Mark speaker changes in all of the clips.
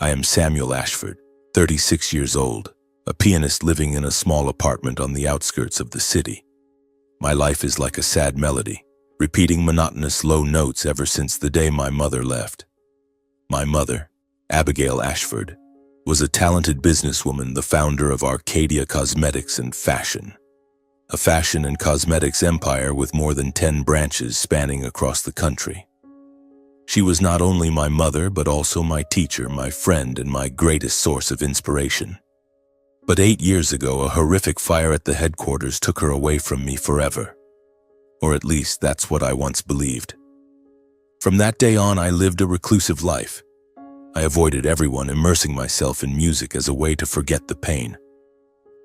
Speaker 1: I am Samuel Ashford, 36 years old, a pianist living in a small apartment on the outskirts of the city. My life is like a sad melody, repeating monotonous low notes ever since the day my mother left. My mother, Abigail Ashford, was a talented businesswoman, the founder of Arcadia Cosmetics and Fashion, a fashion and cosmetics empire with more than 10 branches spanning across the country. She was not only my mother, but also my teacher, my friend, and my greatest source of inspiration. But 8 years ago, a horrific fire at the headquarters took her away from me forever. Or at least that's what I once believed. From that day on, I lived a reclusive life. I avoided everyone, immersing myself in music as a way to forget the pain.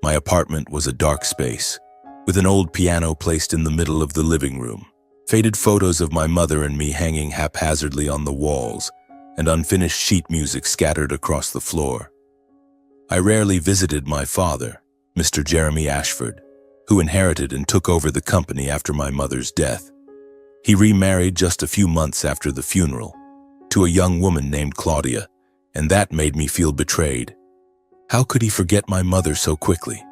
Speaker 1: My apartment was a dark space, with an old piano placed in the middle of the living room, faded photos of my mother and me hanging haphazardly on the walls, and unfinished sheet music scattered across the floor. I rarely visited my father, Mr. Jeremy Ashford, who inherited and took over the company after my mother's death. He remarried just a few months after the funeral, to a young woman named Claudia, and that made me feel betrayed. How could he forget my mother so quickly?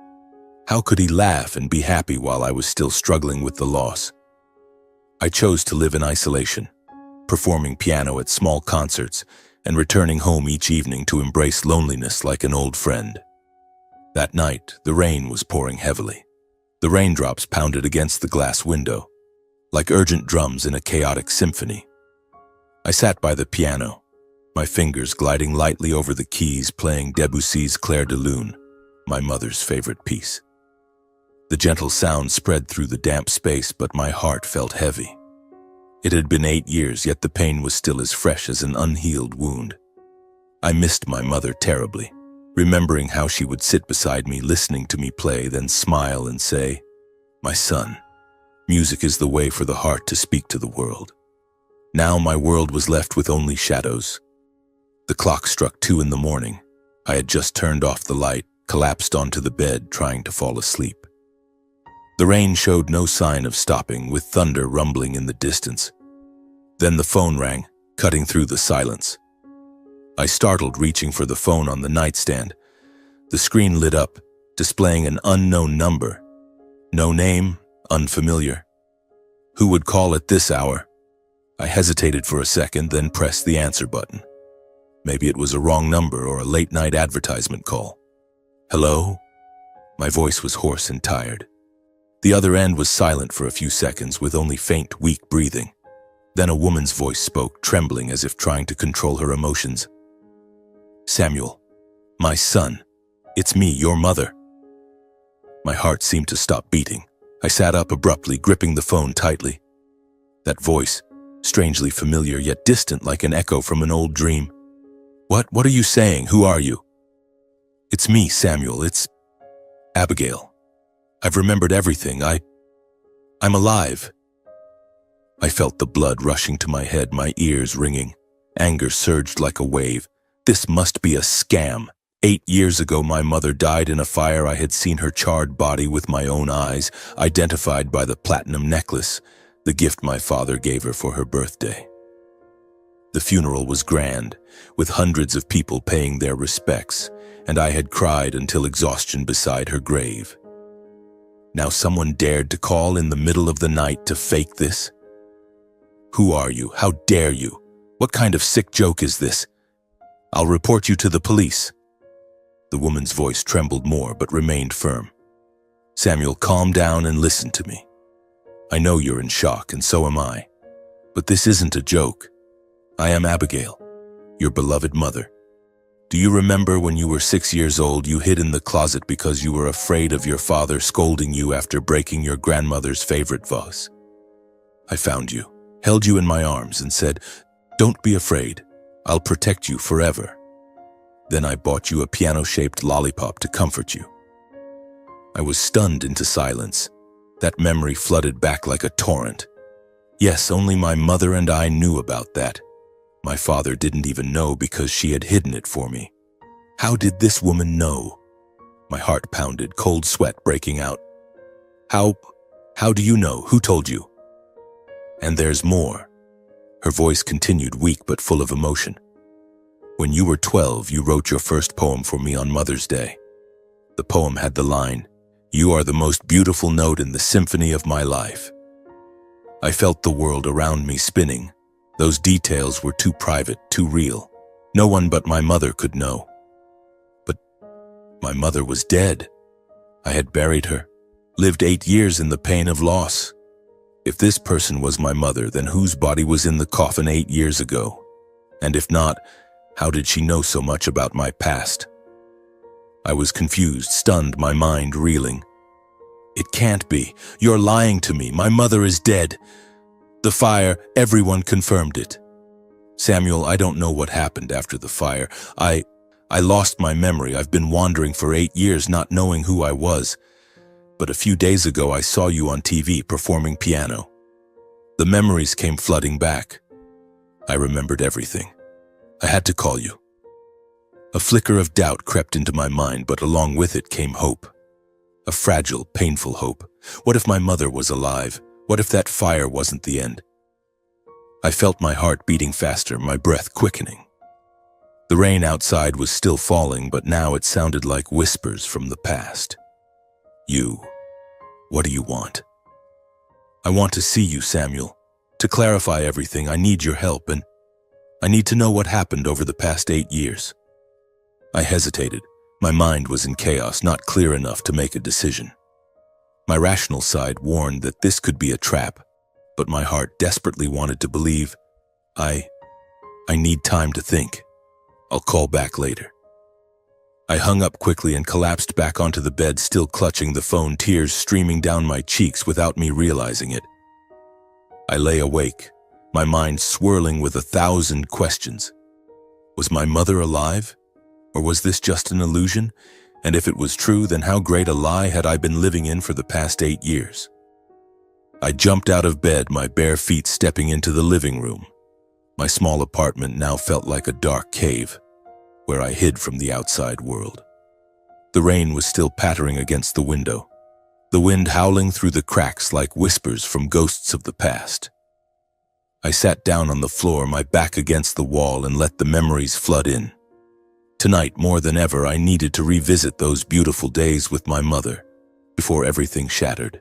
Speaker 1: How could he laugh and be happy while I was still struggling with the loss? I chose to live in isolation, performing piano at small concerts and returning home each evening to embrace loneliness like an old friend. That night, the rain was pouring heavily. The raindrops pounded against the glass window, like urgent drums in a chaotic symphony. I sat by the piano, my fingers gliding lightly over the keys, playing Debussy's Clair de Lune, my mother's favorite piece. The gentle sound spread through the damp space, but my heart felt heavy. It had been 8 years, yet the pain was still as fresh as an unhealed wound. I missed my mother terribly, remembering how she would sit beside me, listening to me play, then smile and say, "My son, music is the way for the heart to speak to the world." Now my world was left with only shadows. The clock struck 2 in the morning. I had just turned off the light, collapsed onto the bed, trying to fall asleep. The rain showed no sign of stopping, with thunder rumbling in the distance. Then the phone rang, cutting through the silence. I startled, reaching for the phone on the nightstand. The screen lit up, displaying an unknown number. No name, unfamiliar. Who would call at this hour? I hesitated for a second, then pressed the answer button. Maybe it was a wrong number or a late-night advertisement call. "Hello?" My voice was hoarse and tired. The other end was silent for a few seconds, with only faint, weak breathing. Then a woman's voice spoke, trembling as if trying to control her emotions. "Samuel, my son, it's me, your mother." My heart seemed to stop beating. I sat up abruptly, gripping the phone tightly. That voice, strangely familiar yet distant, like an echo from an old dream. What are you saying? Who are you?" "It's me, Samuel. It's Abigail. I've remembered everything. I'm alive." I felt the blood rushing to my head, my ears ringing. Anger surged like a wave. This must be a scam. 8 years ago, my mother died in a fire. I had seen her charred body with my own eyes, identified by the platinum necklace, the gift my father gave her for her birthday. The funeral was grand, with hundreds of people paying their respects, and I had cried until exhaustion beside her grave. Now someone dared to call in the middle of the night to fake this? "Who are you? How dare you? What kind of sick joke is this? I'll report you to the police." The woman's voice trembled more, but remained firm. "Samuel, calm down and listen to me. I know you're in shock, and so am I. But this isn't a joke. I am Abigail, your beloved mother. Do you remember when you were 6 years old, you hid in the closet because you were afraid of your father scolding you after breaking your grandmother's favorite vase? I found you, held you in my arms, and said, 'Don't be afraid. I'll protect you forever.' Then I bought you a piano-shaped lollipop to comfort you." I was stunned into silence. That memory flooded back like a torrent. Yes, only my mother and I knew about that. My father didn't even know because she had hidden it for me. How did this woman know? My heart pounded, cold sweat breaking out. How do you know? Who told you?" "And there's more." Her voice continued, weak but full of emotion. When you were 12, you wrote your first poem for me on Mother's Day. The poem had the line, "You are the most beautiful note in the symphony of my life." I felt the world around me spinning. Those details were too private, too real. No one but my mother could know. But my mother was dead. I had buried her, lived 8 years in the pain of loss. If this person was my mother, then whose body was in the coffin 8 years ago? And if not, how did she know so much about my past? I was confused, stunned, my mind reeling. It can't be. You're lying to me. My mother is dead. The fire, everyone confirmed it. Samuel, I don't know what happened after the fire. I lost my memory. I've been wandering for 8 years, not knowing who I was. But a few days ago, I saw you on TV performing piano. The memories came flooding back. I remembered everything. I had to call you. A flicker of doubt crept into my mind, but along with it came hope. A fragile, painful hope. What if my mother was alive? What if that fire wasn't the end? I felt my heart beating faster, my breath quickening. The rain outside was still falling, but now it sounded like whispers from the past. You. What do you want? I want to see you, Samuel. To clarify everything, I need your help, and I need to know what happened over the past 8 years. I hesitated. My mind was in chaos, not clear enough to make a decision. My rational side warned that this could be a trap, but my heart desperately wanted to believe. I need time to think. I'll call back later. I hung up quickly and collapsed back onto the bed, still clutching the phone, tears streaming down my cheeks without me realizing it. I lay awake, my mind swirling with 1,000 questions. Was my mother alive? Or was this just an illusion? And if it was true, then how great a lie had I been living in for the past 8 years? I jumped out of bed, my bare feet stepping into the living room. My small apartment now felt like a dark cave, where I hid from the outside world. The rain was still pattering against the window, the wind howling through the cracks like whispers from ghosts of the past. I sat down on the floor, my back against the wall, and let the memories flood in. Tonight, more than ever, I needed to revisit those beautiful days with my mother, before everything shattered.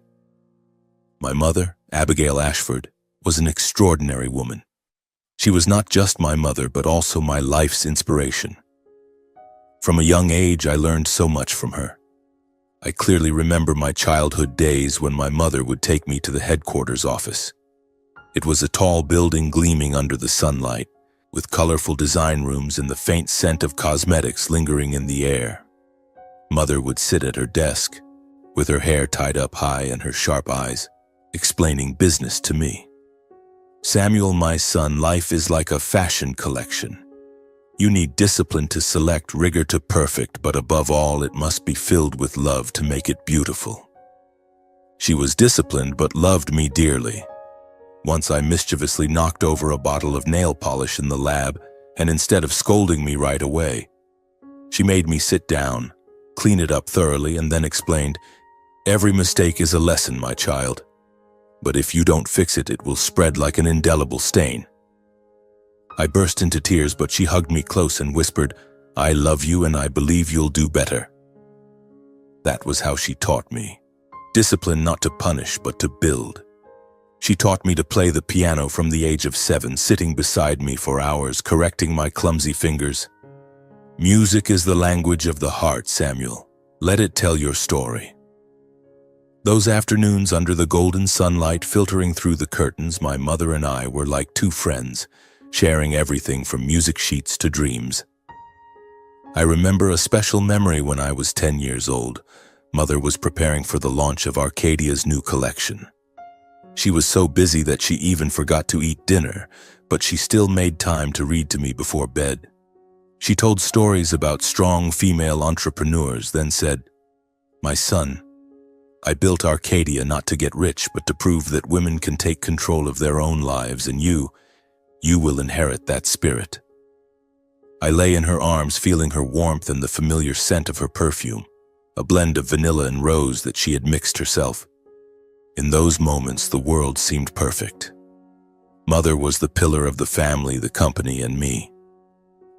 Speaker 1: My mother, Abigail Ashford, was an extraordinary woman. She was not just my mother, but also my life's inspiration. From a young age, I learned so much from her. I clearly remember my childhood days when my mother would take me to the headquarters office. It was a tall building gleaming under the sunlight, with colorful design rooms and the faint scent of cosmetics lingering in the air. Mother would sit at her desk, with her hair tied up high and her sharp eyes, explaining business to me. Samuel, my son, life is like a fashion collection. You need discipline to select, rigor to perfect, but above all, it must be filled with love to make it beautiful. She was disciplined but loved me dearly. Once I mischievously knocked over a bottle of nail polish in the lab, and instead of scolding me right away, she made me sit down, clean it up thoroughly, and then explained, "Every mistake is a lesson, my child. But if you don't fix it, it will spread like an indelible stain." I burst into tears, but she hugged me close and whispered, "I love you and I believe you'll do better." That was how she taught me. Discipline not to punish, but to build. She taught me to play the piano from the age of 7, sitting beside me for hours, correcting my clumsy fingers. Music is the language of the heart, Samuel. Let it tell your story. Those afternoons under the golden sunlight filtering through the curtains, my mother and I were like two friends, sharing everything from music sheets to dreams. I remember a special memory when I was 10 years old. Mother was preparing for the launch of Arcadia's new collection. She was so busy that she even forgot to eat dinner, but she still made time to read to me before bed. She told stories about strong female entrepreneurs, then said, "My son, I built Arcadia not to get rich, but to prove that women can take control of their own lives, and you will inherit that spirit." I lay in her arms, feeling her warmth and the familiar scent of her perfume, a blend of vanilla and rose that she had mixed herself. In those moments, the world seemed perfect. Mother was the pillar of the family, the company, and me.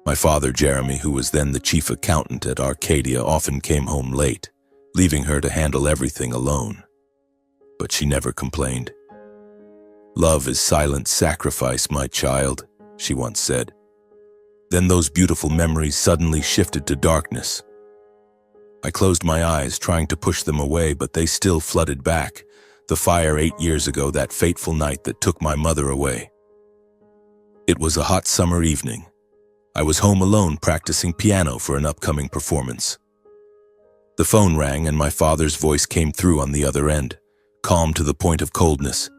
Speaker 1: My father, Jeremy, who was then the chief accountant at Arcadia, often came home late, leaving her to handle everything alone. But she never complained. "Love is silent sacrifice, my child," she once said. Then those beautiful memories suddenly shifted to darkness. I closed my eyes, trying to push them away, but they still flooded back. The fire 8 years ago, that fateful night that took my mother away. It was a hot summer evening. I was home alone practicing piano for an upcoming performance. The phone rang and my father's voice came through on the other end, calm to the point of coldness.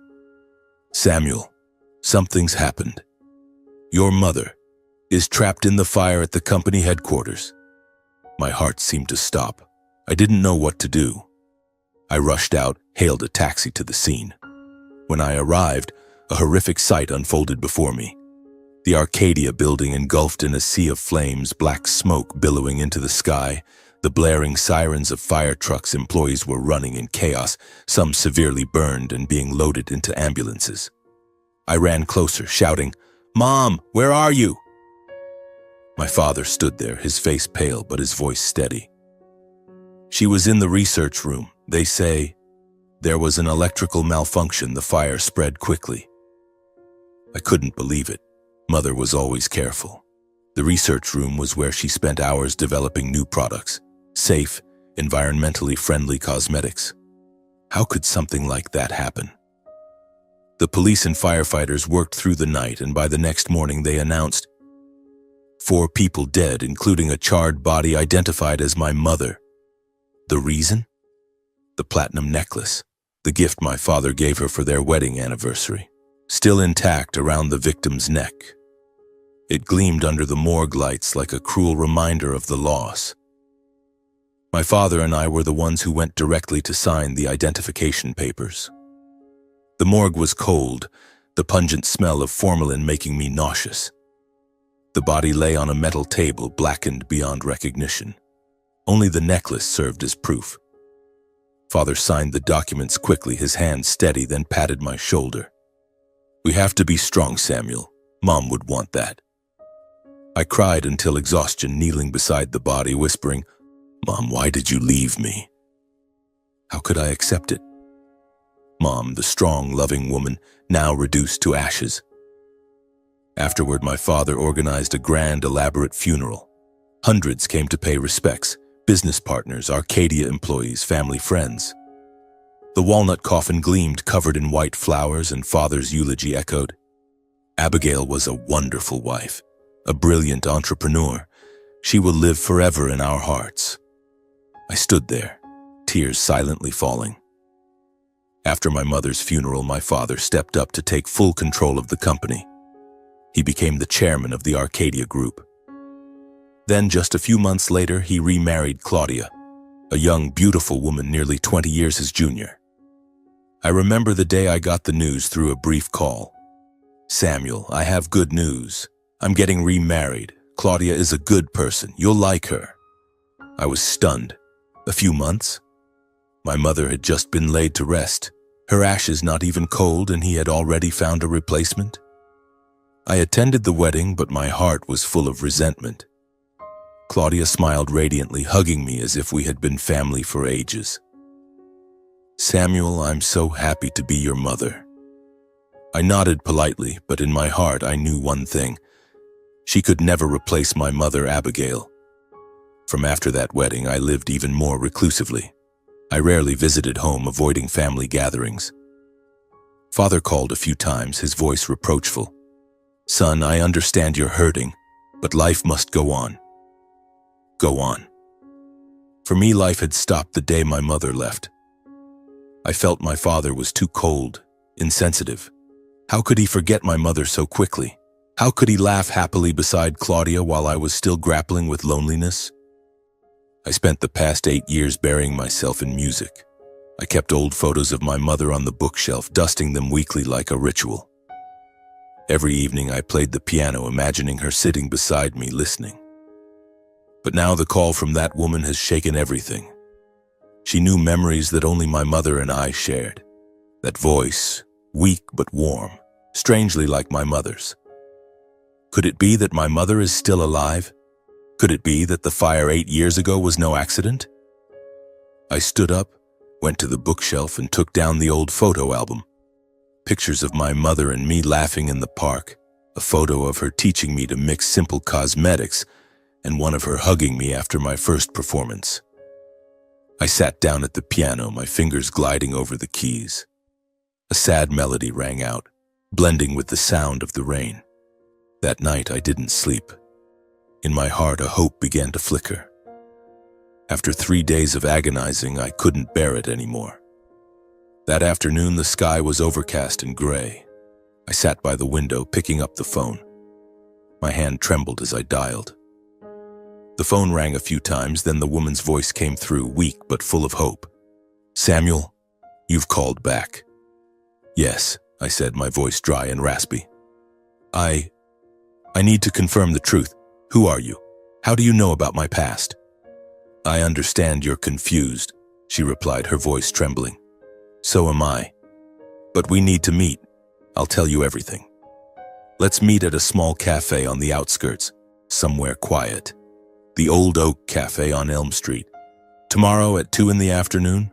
Speaker 1: "Samuel, something's happened. Your mother is trapped in the fire at the company headquarters." My heart seemed to stop. I didn't know what to do. I rushed out, hailed a taxi to the scene. When I arrived, a horrific sight unfolded before me. The Arcadia building engulfed in a sea of flames, black smoke billowing into the sky, the blaring sirens of fire trucks. Employees were running in chaos, some severely burned and being loaded into ambulances. I ran closer, shouting, "Mom, where are you?" My father stood there, his face pale but his voice steady. "She was in the research room. They say there was an electrical malfunction. The fire spread quickly." I couldn't believe it. Mother was always careful. The research room was where she spent hours developing new products, safe, environmentally friendly cosmetics. How could something like that happen? The police and firefighters worked through the night, and by the next morning they announced 4 people dead, including a charred body identified as my mother. The reason? The platinum necklace, the gift my father gave her for their wedding anniversary, still intact around the victim's neck. It gleamed under the morgue lights like a cruel reminder of the loss. My father and I were the ones who went directly to sign the identification papers. The morgue was cold, the pungent smell of formalin making me nauseous. The body lay on a metal table, blackened beyond recognition. Only the necklace served as proof. Father signed the documents quickly, his hand steady, then patted my shoulder. "We have to be strong, Samuel. Mom would want that." I cried until exhaustion, kneeling beside the body, whispering, "Mom, why did you leave me?" How could I accept it? Mom, the strong, loving woman, now reduced to ashes. Afterward, my father organized a grand, elaborate funeral. Hundreds came to pay respects, business partners, Arcadia employees, family, friends. The walnut coffin gleamed, covered in white flowers, and Father's eulogy echoed. Abigail was a wonderful wife, a brilliant entrepreneur. She will live forever in our hearts. I stood there, tears silently falling. After my mother's funeral, my father stepped up to take full control of the company. He became the chairman of the Arcadia Group. Then, just a few months later, he remarried Claudia, a young, beautiful woman nearly 20 years his junior. I remember the day I got the news through a brief call. "Samuel, I have good news. I'm getting remarried. Claudia is a good person. You'll like her." I was stunned. A few months? My mother had just been laid to rest, her ashes not even cold, and he had already found a replacement. I attended the wedding, but my heart was full of resentment. Claudia smiled radiantly, hugging me as if we had been family for ages. "Samuel, I'm so happy to be your mother." I nodded politely, but in my heart I knew one thing. She could never replace my mother, Abigail. From after that wedding, I lived even more reclusively. I rarely visited home, avoiding family gatherings. Father called a few times, his voice reproachful. "Son, I understand you're hurting, but life must go on." Go on. For me, life had stopped the day my mother left. I felt my father was too cold, insensitive. How could he forget my mother so quickly? How could he laugh happily beside Claudia while I was still grappling with loneliness? I spent the past 8 years burying myself in music. I kept old photos of my mother on the bookshelf, dusting them weekly like a ritual. Every evening I played the piano, imagining her sitting beside me, listening. But now the call from that woman has shaken everything. She knew memories that only my mother and I shared. That voice, weak but warm, strangely like my mother's. Could it be that my mother is still alive? Could it be that the fire 8 years ago was no accident? I stood up, went to the bookshelf, and took down the old photo album. Pictures of my mother and me laughing in the park, a photo of her teaching me to mix simple cosmetics, and one of her hugging me after my first performance. I sat down at the piano, my fingers gliding over the keys. A sad melody rang out, blending with the sound of the rain. That night I didn't sleep. In my heart, a hope began to flicker. After 3 days of agonizing, I couldn't bear it anymore. That afternoon, the sky was overcast and gray. I sat by the window, picking up the phone. My hand trembled as I dialed. The phone rang a few times, then the woman's voice came through, weak but full of hope. "Samuel, you've called back." "Yes," I said, my voice dry and raspy. I need to confirm the truth. Who are you? How do you know about my past?" "I understand you're confused," she replied, her voice trembling. "So am I. But we need to meet. I'll tell you everything. Let's meet at a small cafe on the outskirts, somewhere quiet. The Old Oak Cafe on Elm Street. Tomorrow at 2 in the afternoon?"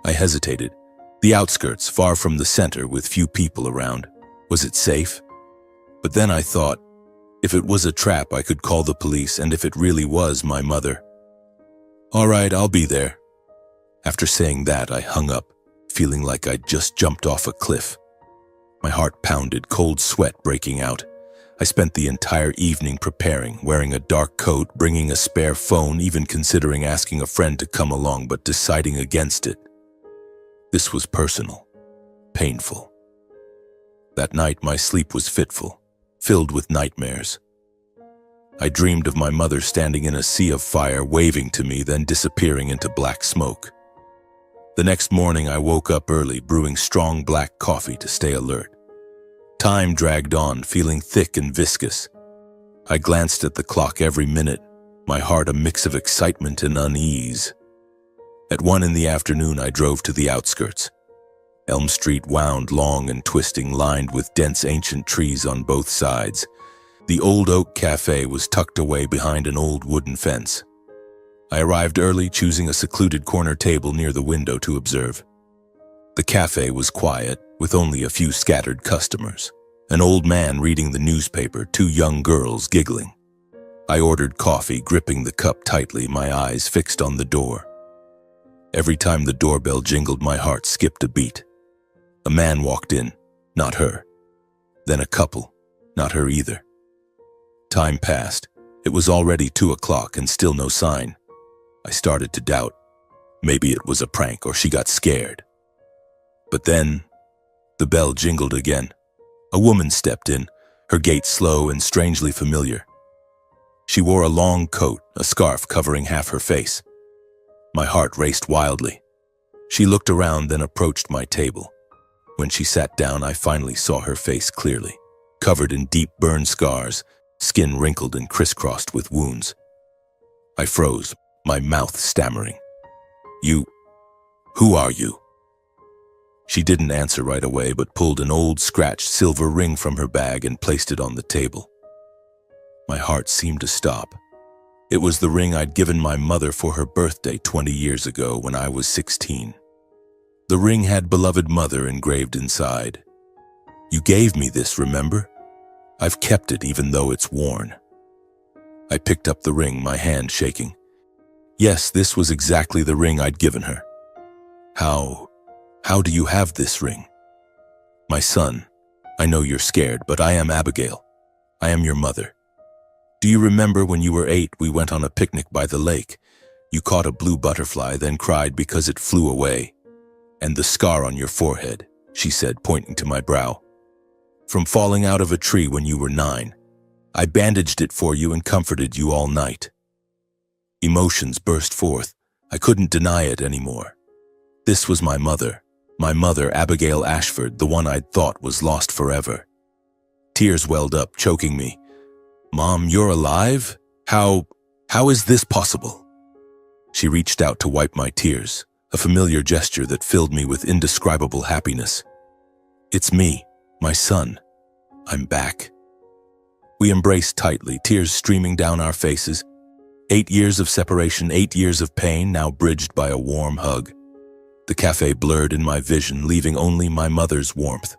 Speaker 1: I hesitated. The outskirts, far from the center, with few people around. Was it safe? But then I thought, if it was a trap, I could call the police, and if it really was my mother. "All right, I'll be there." After saying that, I hung up, feeling like I'd just jumped off a cliff. My heart pounded, cold sweat breaking out. I spent the entire evening preparing, wearing a dark coat, bringing a spare phone, even considering asking a friend to come along, but deciding against it. This was personal, painful. That night, my sleep was fitful, filled with nightmares. I dreamed of my mother standing in a sea of fire, waving to me, then disappearing into black smoke. The next morning, I woke up early, brewing strong black coffee to stay alert. Time dragged on, feeling thick and viscous. I glanced at the clock every minute, my heart a mix of excitement and unease. At 1 in the afternoon, I drove to the outskirts. Elm Street wound long and twisting, lined with dense ancient trees on both sides. The Old Oak Cafe was tucked away behind an old wooden fence. I arrived early, choosing a secluded corner table near the window to observe. The cafe was quiet, with only a few scattered customers. An old man reading the newspaper, 2 young girls giggling. I ordered coffee, gripping the cup tightly, my eyes fixed on the door. Every time the doorbell jingled, my heart skipped a beat. A man walked in, not her. Then a couple, not her either. Time passed. It was already 2 o'clock and still no sign. I started to doubt. Maybe it was a prank or she got scared. But then, the bell jingled again. A woman stepped in, her gait slow and strangely familiar. She wore a long coat, a scarf covering half her face. My heart raced wildly. She looked around, then approached my table. When she sat down, I finally saw her face clearly, covered in deep burn scars, skin wrinkled and crisscrossed with wounds. I froze, my mouth stammering. Who are you?" She didn't answer right away, but pulled an old scratched silver ring from her bag and placed it on the table. My heart seemed to stop. It was the ring I'd given my mother for her birthday 20 years ago when I was 16. The ring had "Beloved Mother" engraved inside. "You gave me this, remember? I've kept it even though it's worn." I picked up the ring, my hand shaking. Yes, this was exactly the ring I'd given her. How do you have this ring?" "My son, I know you're scared, but I am Abigail. I am your mother. Do you remember when you were 8, we went on a picnic by the lake? You caught a blue butterfly, then cried because it flew away. And the scar on your forehead," she said, pointing to my brow. "From falling out of a tree when you were 9. I bandaged it for you and comforted you all night." Emotions burst forth. I couldn't deny it anymore. This was my mother, Abigail Ashford, the one I'd thought was lost forever. Tears welled up, choking me. "Mom, you're alive? How is this possible?" She reached out to wipe my tears, a familiar gesture that filled me with indescribable happiness. "It's me, my son. I'm back." We embraced tightly, tears streaming down our faces. 8 years of separation, 8 years of pain, now bridged by a warm hug. The cafe blurred in my vision, leaving only my mother's warmth.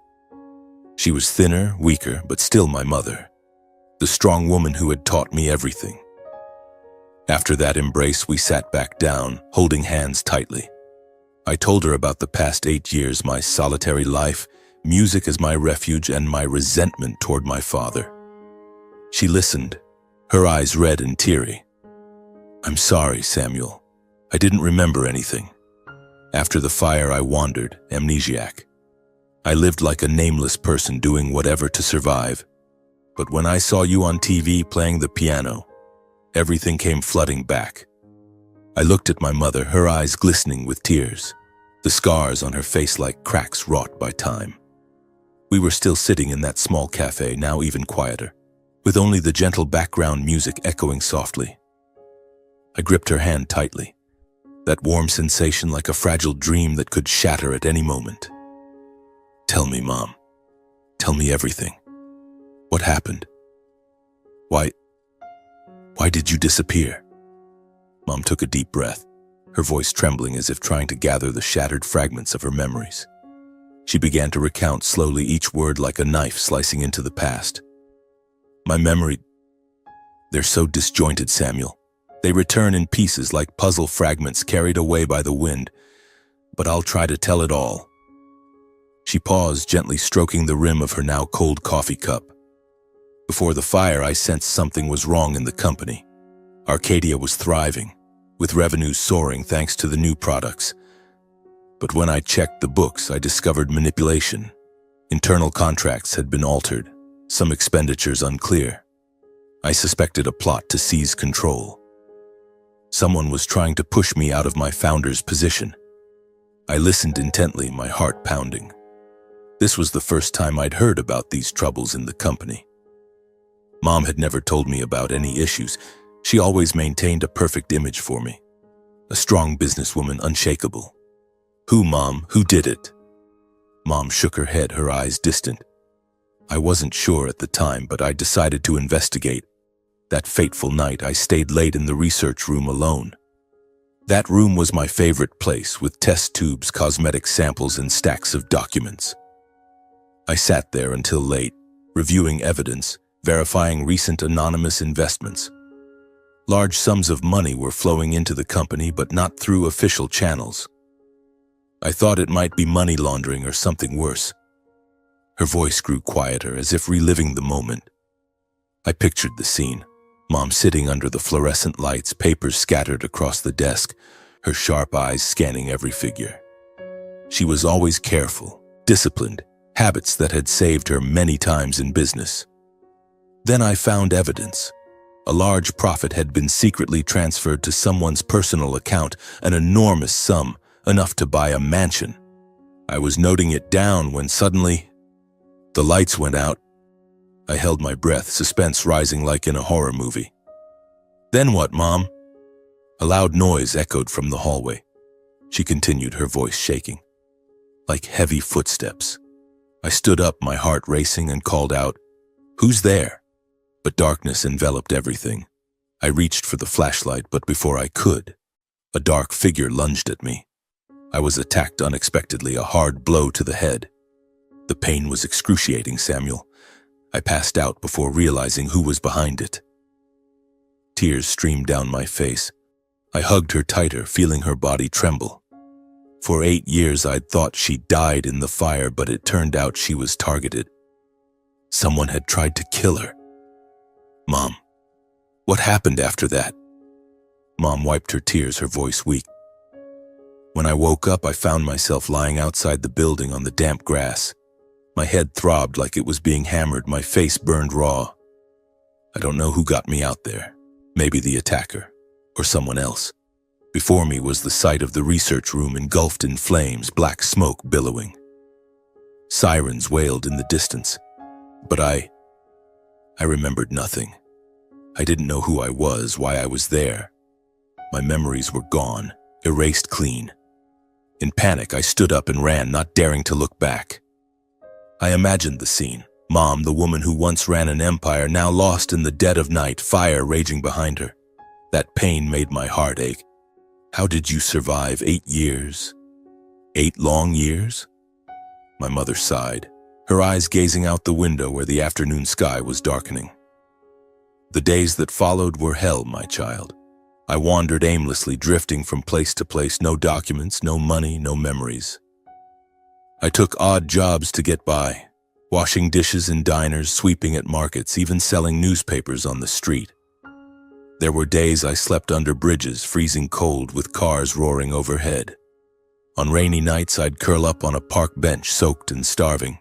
Speaker 1: She was thinner, weaker, but still my mother, the strong woman who had taught me everything. After that embrace, we sat back down, holding hands tightly. I told her about the past 8 years, my solitary life, music as my refuge, and my resentment toward my father. She listened, her eyes red and teary. "I'm sorry, Samuel. I didn't remember anything. After the fire, I wandered, amnesiac. I lived like a nameless person doing whatever to survive. But when I saw you on TV playing the piano, everything came flooding back." I looked at my mother, her eyes glistening with tears, the scars on her face like cracks wrought by time. We were still sitting in that small cafe, now even quieter, with only the gentle background music echoing softly. I gripped her hand tightly, that warm sensation like a fragile dream that could shatter at any moment. "Tell me, Mom. Tell me everything. What happened? Why did you disappear?" Mom took a deep breath, her voice trembling as if trying to gather the shattered fragments of her memories. She began to recount slowly, each word like a knife slicing into the past. "My memory, they're so disjointed, Samuel. They return in pieces like puzzle fragments carried away by the wind, but I'll try to tell it all." She paused, gently stroking the rim of her now cold coffee cup. Before the fire, I sensed something was wrong in the company. Arcadia was thriving, with revenues soaring thanks to the new products. But when I checked the books, I discovered manipulation. Internal contracts had been altered, some expenditures unclear. I suspected a plot to seize control. Someone was trying to push me out of my founder's position. I listened intently, my heart pounding. This was the first time I'd heard about these troubles in the company. Mom had never told me about any issues. She always maintained a perfect image for me. A strong businesswoman, unshakable. "Who, Mom? Who did it?" Mom shook her head, her eyes distant. I wasn't sure at the time, but I decided to investigate. That fateful night, I stayed late in the research room alone. That room was my favorite place, with test tubes, cosmetic samples, and stacks of documents. I sat there until late, reviewing evidence, verifying recent anonymous investments. Large sums of money were flowing into the company, but not through official channels. I thought it might be money laundering or something worse. Her voice grew quieter, as if reliving the moment. I pictured the scene. Mom sitting under the fluorescent lights, papers scattered across the desk, her sharp eyes scanning every figure. She was always careful, disciplined, habits that had saved her many times in business. Then I found evidence. A large profit had been secretly transferred to someone's personal account, an enormous sum, enough to buy a mansion. I was noting it down when suddenly the lights went out. I held my breath, suspense rising like in a horror movie. "Then what, Mom?" A loud noise echoed from the hallway. She continued, her voice shaking, like heavy footsteps. I stood up, my heart racing, and called out, "Who's there?" But darkness enveloped everything. I reached for the flashlight, but before I could, a dark figure lunged at me. I was attacked unexpectedly, a hard blow to the head. The pain was excruciating, Samuel. I passed out before realizing who was behind it. Tears streamed down my face. I hugged her tighter, feeling her body tremble. For 8 years I'd thought she died in the fire, but it turned out she was targeted. Someone had tried to kill her. "Mom, what happened after that?" Mom wiped her tears, her voice weak. When I woke up, I found myself lying outside the building on the damp grass. My head throbbed like it was being hammered, my face burned raw. I don't know who got me out there. Maybe the attacker, or someone else. Before me was the sight of the research room engulfed in flames, black smoke billowing. Sirens wailed in the distance, but I remembered nothing. I didn't know who I was, why I was there. My memories were gone, erased clean. In panic, I stood up and ran, not daring to look back. I imagined the scene. Mom, the woman who once ran an empire, now lost in the dead of night, fire raging behind her. That pain made my heart ache. How did you survive 8 years? 8 long years? My mother sighed, her eyes gazing out the window where the afternoon sky was darkening. The days that followed were hell, my child. I wandered aimlessly, drifting from place to place, no documents, no money, no memories. I took odd jobs to get by, washing dishes in diners, sweeping at markets, even selling newspapers on the street. There were days I slept under bridges, freezing cold with cars roaring overhead. On rainy nights, I'd curl up on a park bench, soaked and starving.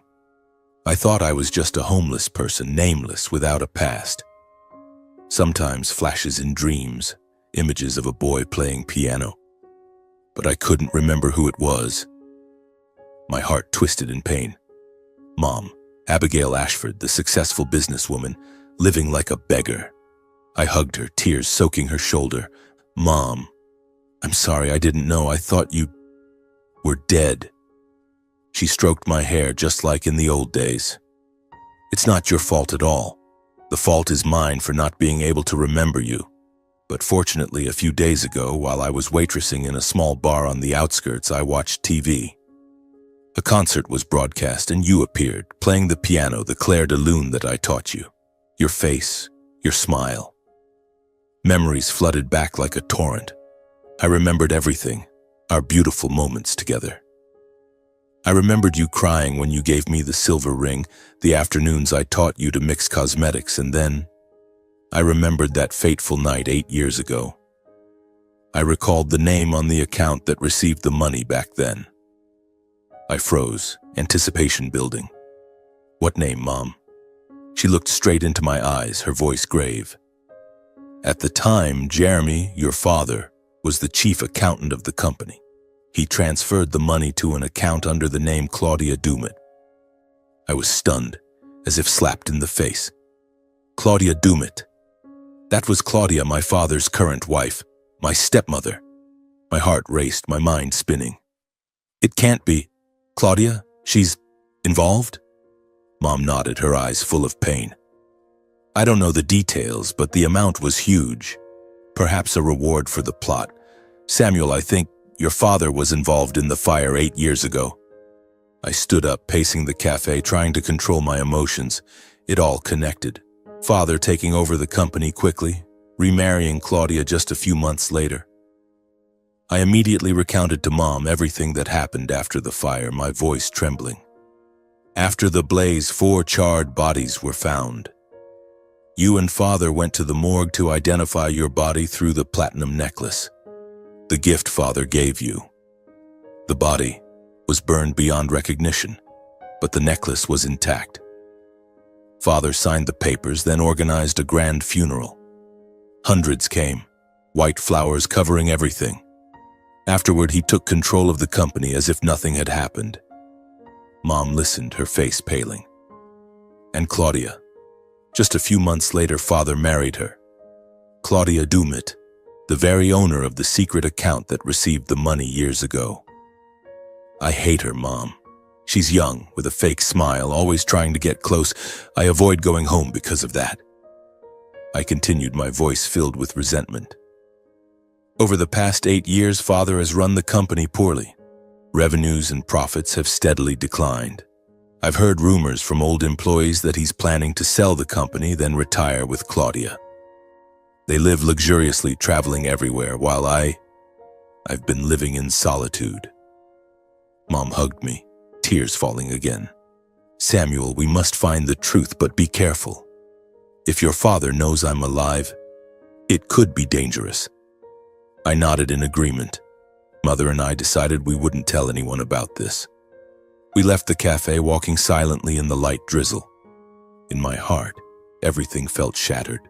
Speaker 1: I thought I was just a homeless person, nameless, without a past. Sometimes flashes in dreams, images of a boy playing piano. But I couldn't remember who it was. My heart twisted in pain. Mom, Abigail Ashford, the successful businesswoman, living like a beggar. I hugged her, tears soaking her shoulder. Mom, I'm sorry, I didn't know. I thought you were dead. She stroked my hair just like in the old days. It's not your fault at all. The fault is mine for not being able to remember you. But fortunately, a few days ago, while I was waitressing in a small bar on the outskirts, I watched TV. A concert was broadcast and you appeared, playing the piano, the clair de lune that I taught you. Your face, your smile. Memories flooded back like a torrent. I remembered everything, our beautiful moments together. I remembered you crying when you gave me the silver ring, the afternoons I taught you to mix cosmetics, and then I remembered that fateful night 8 years ago. I recalled the name on the account that received the money back then. I froze, anticipation building. What name, Mom? She looked straight into my eyes, her voice grave. At the time, Jeremy, your father, was the chief accountant of the company. He transferred the money to an account under the name Claudia Dumit. I was stunned, as if slapped in the face. Claudia Dumit. That was Claudia, my father's current wife, my stepmother. My heart raced, my mind spinning. It can't be. Claudia, she's involved? Mom nodded, her eyes full of pain. I don't know the details, but the amount was huge. Perhaps a reward for the plot. Samuel, I think your father was involved in the fire 8 years ago. I stood up, pacing the cafe, trying to control my emotions. It all connected. Father taking over the company quickly, remarrying Claudia just a few months later. I immediately recounted to Mom everything that happened after the fire, my voice trembling. After the blaze, 4 charred bodies were found. You and Father went to the morgue to identify your body through the platinum necklace, the gift Father gave you. The body was burned beyond recognition, but the necklace was intact. Father signed the papers, then organized a grand funeral. Hundreds came, white flowers covering everything. Afterward, he took control of the company as if nothing had happened. Mom listened, her face paling. And Claudia. Just a few months later, Father married her. Claudia Dumit, the very owner of the secret account that received the money years ago. I hate her, Mom. She's young, with a fake smile, always trying to get close. I avoid going home because of that. I continued, my voice filled with resentment. Over the past 8 years, Father has run the company poorly. Revenues and profits have steadily declined. I've heard rumors from old employees that he's planning to sell the company, then retire with Claudia. They live luxuriously, traveling everywhere, while I've been living in solitude. Mom hugged me, tears falling again. Samuel, we must find the truth, but be careful. If your father knows I'm alive, it could be dangerous. I nodded in agreement. Mother and I decided we wouldn't tell anyone about this. We left the cafe, walking silently in the light drizzle. In my heart, everything felt shattered.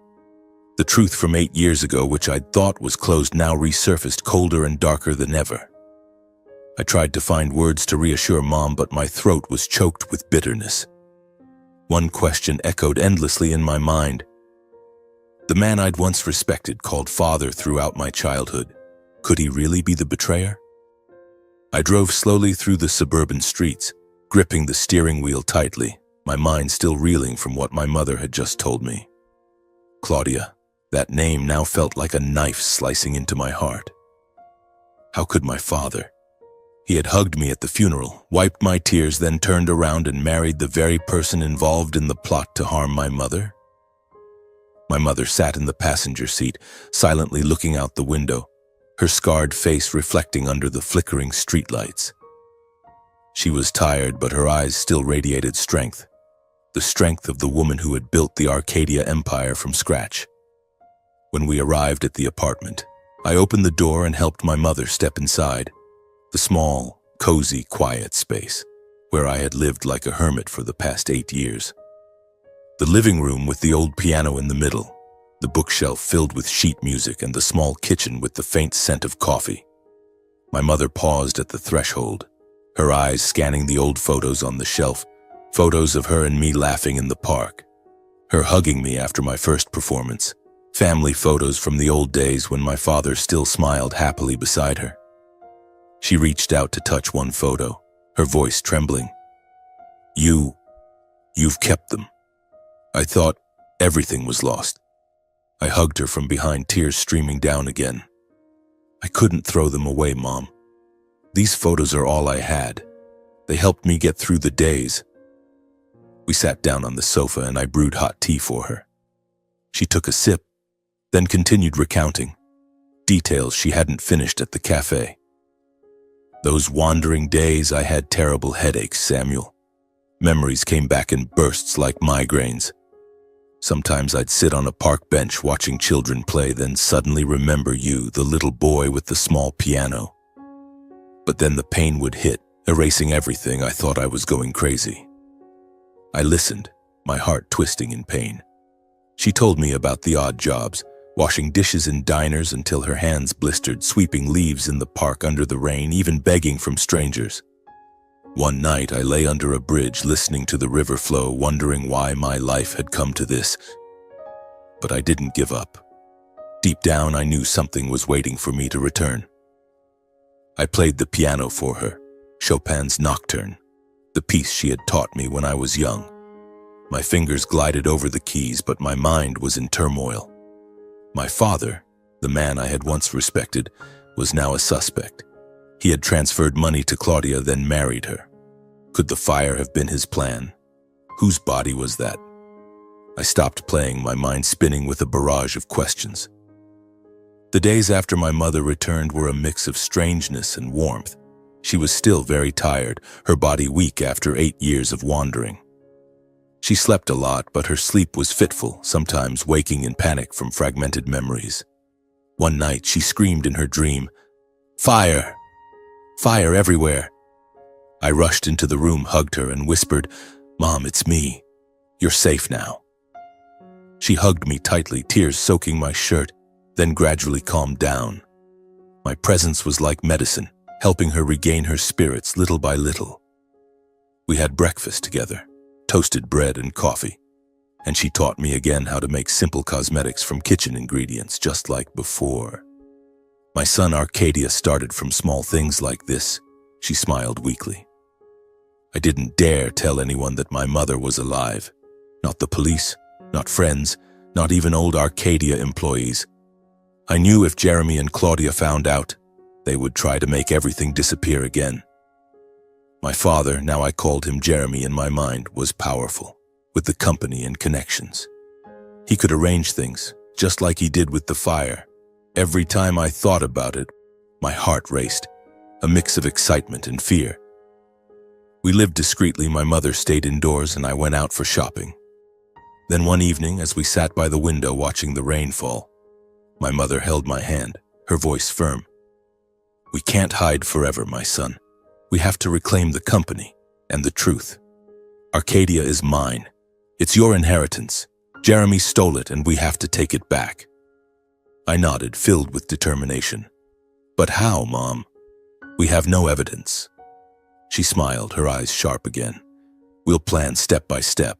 Speaker 1: The truth from 8 years ago, which I'd thought was closed, now resurfaced, colder and darker than ever. I tried to find words to reassure Mom, but my throat was choked with bitterness. One question echoed endlessly in my mind. The man I'd once respected, called Father throughout my childhood, could he really be the betrayer? I drove slowly through the suburban streets, gripping the steering wheel tightly, my mind still reeling from what my mother had just told me. Claudia, that name now felt like a knife slicing into my heart. How could my father? He had hugged me at the funeral, wiped my tears, then turned around and married the very person involved in the plot to harm my mother? My mother sat in the passenger seat, silently looking out the window, her scarred face reflecting under the flickering streetlights. She was tired, but her eyes still radiated strength, the strength of the woman who had built the Arcadia empire from scratch. When we arrived at the apartment, I opened the door and helped my mother step inside, the small, cozy, quiet space where I had lived like a hermit for the past 8 years. The living room with the old piano in the middle, the bookshelf filled with sheet music, and the small kitchen with the faint scent of coffee. My mother paused at the threshold, her eyes scanning the old photos on the shelf, photos of her and me laughing in the park, her hugging me after my first performance, family photos from the old days when my father still smiled happily beside her. She reached out to touch one photo, her voice trembling. You've kept them. I thought everything was lost. I hugged her from behind, tears streaming down again. I couldn't throw them away, Mom. These photos are all I had. They helped me get through the days. We sat down on the sofa and I brewed hot tea for her. She took a sip, then continued recounting details she hadn't finished at the cafe. Those wandering days, I had terrible headaches, Samuel. Memories came back in bursts like migraines. Sometimes I'd sit on a park bench watching children play, then suddenly remember you, the little boy with the small piano. But then the pain would hit, erasing everything. I thought I was going crazy. I listened, my heart twisting in pain. She told me about the odd jobs, washing dishes in diners until her hands blistered, sweeping leaves in the park under the rain, even begging from strangers. One night I lay under a bridge listening to the river flow, wondering why my life had come to this. But I didn't give up. Deep down I knew something was waiting for me to return. I played the piano for her, Chopin's Nocturne, the piece she had taught me when I was young. My fingers glided over the keys, but my mind was in turmoil. My father, the man I had once respected, was now a suspect. He had transferred money to Claudia, then married her. Could the fire have been his plan? Whose body was that? I stopped playing, my mind spinning with a barrage of questions. The days after my mother returned were a mix of strangeness and warmth. She was still very tired, her body weak after 8 years of wandering. She slept a lot, but her sleep was fitful, sometimes waking in panic from fragmented memories. One night she screamed in her dream, "Fire! Fire everywhere!" I rushed into the room, hugged her, and whispered, "Mom, it's me. You're safe now." She hugged me tightly, tears soaking my shirt, then gradually calmed down. My presence was like medicine, helping her regain her spirits little by little. We had breakfast together, toasted bread and coffee, and she taught me again how to make simple cosmetics from kitchen ingredients, just like before. My son Arcadia started from small things like this, she smiled weakly. I didn't dare tell anyone that my mother was alive. Not the police, not friends, not even old Arcadia employees. I knew if Jeremy and Claudia found out, they would try to make everything disappear again. My father, now I called him Jeremy in my mind, was powerful, with the company and connections. He could arrange things, just like he did with the fire. Every time I thought about it, my heart raced, a mix of excitement and fear. We lived discreetly. My mother stayed indoors and I went out for shopping. Then one evening, as we sat by the window watching the rain fall, my mother held my hand, her voice firm. "We can't hide forever, my son. We have to reclaim the company and the truth. Arcadia is mine. It's your inheritance. Jeremy stole it and we have to take it back." I nodded, filled with determination. "But how, Mom? We have no evidence." She smiled, her eyes sharp again. "We'll plan step by step."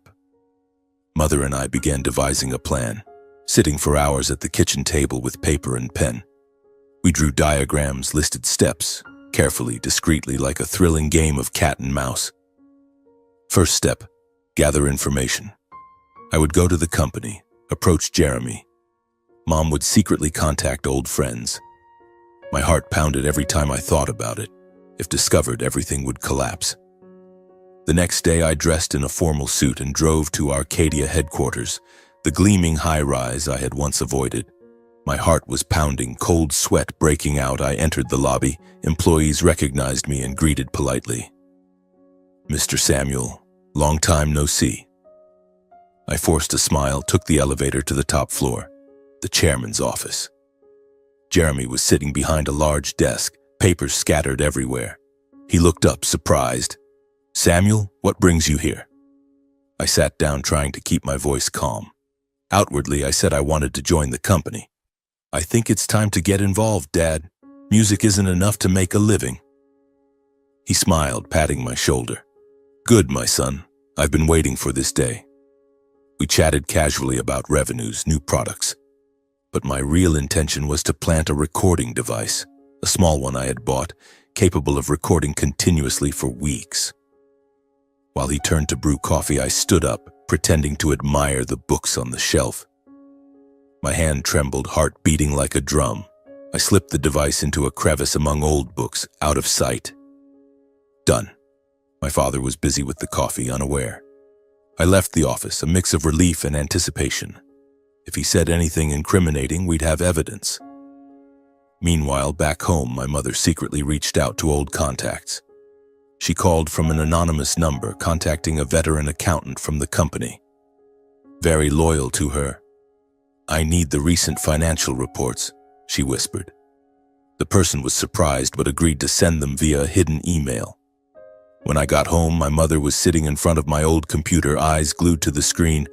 Speaker 1: Mother and I began devising a plan, sitting for hours at the kitchen table with paper and pen. We drew diagrams, listed steps, carefully, discreetly, like a thrilling game of cat and mouse. First step, gather information. I would go to the company, approach Jeremy. Mom would secretly contact old friends. My heart pounded every time I thought about it. If discovered, everything would collapse. The next day, I dressed in a formal suit and drove to Arcadia headquarters, the gleaming high-rise I had once avoided. My heart was pounding, cold sweat breaking out. I entered the lobby. Employees recognized me and greeted politely. "Mr. Samuel, long time no see." I forced a smile, took the elevator to the top floor, the chairman's office. Jeremy was sitting behind a large desk, papers scattered everywhere. He looked up, surprised. "Samuel, what brings you here?" I sat down, trying to keep my voice calm. Outwardly, I said I wanted to join the company. "I think it's time to get involved, Dad. Music isn't enough to make a living." He smiled, patting my shoulder. "Good, my son. I've been waiting for this day." We chatted casually about revenues, new products. But my real intention was to plant a recording device, a small one I had bought, capable of recording continuously for weeks. While he turned to brew coffee, I stood up, pretending to admire the books on the shelf. My hand trembled, heart beating like a drum. I slipped the device into a crevice among old books, out of sight. Done. My father was busy with the coffee, unaware. I left the office, a mix of relief and anticipation. If he said anything incriminating, we'd have evidence. Meanwhile, back home, my mother secretly reached out to old contacts. She called from an anonymous number, contacting a veteran accountant from the company. Very loyal to her. "I need the recent financial reports," she whispered. The person was surprised but agreed to send them via a hidden email. When I got home, my mother was sitting in front of my old computer, eyes glued to the screen.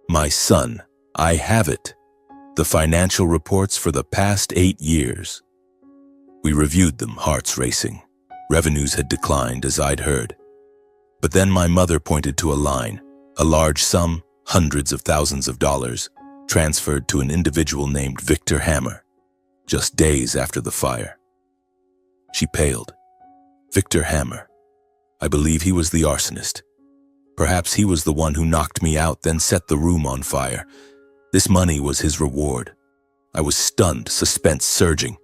Speaker 1: "My son, I have it. The financial reports for the past 8 years." We reviewed them, hearts racing. Revenues had declined, as I'd heard. But then my mother pointed to a line, a large sum, hundreds of thousands of dollars, transferred to an individual named Victor Hammer, just days after the fire. She paled. Victor Hammer. I believe he was the arsonist. Perhaps he was the one who knocked me out, then set the room on fire. This money was his reward. I was stunned, suspense surging.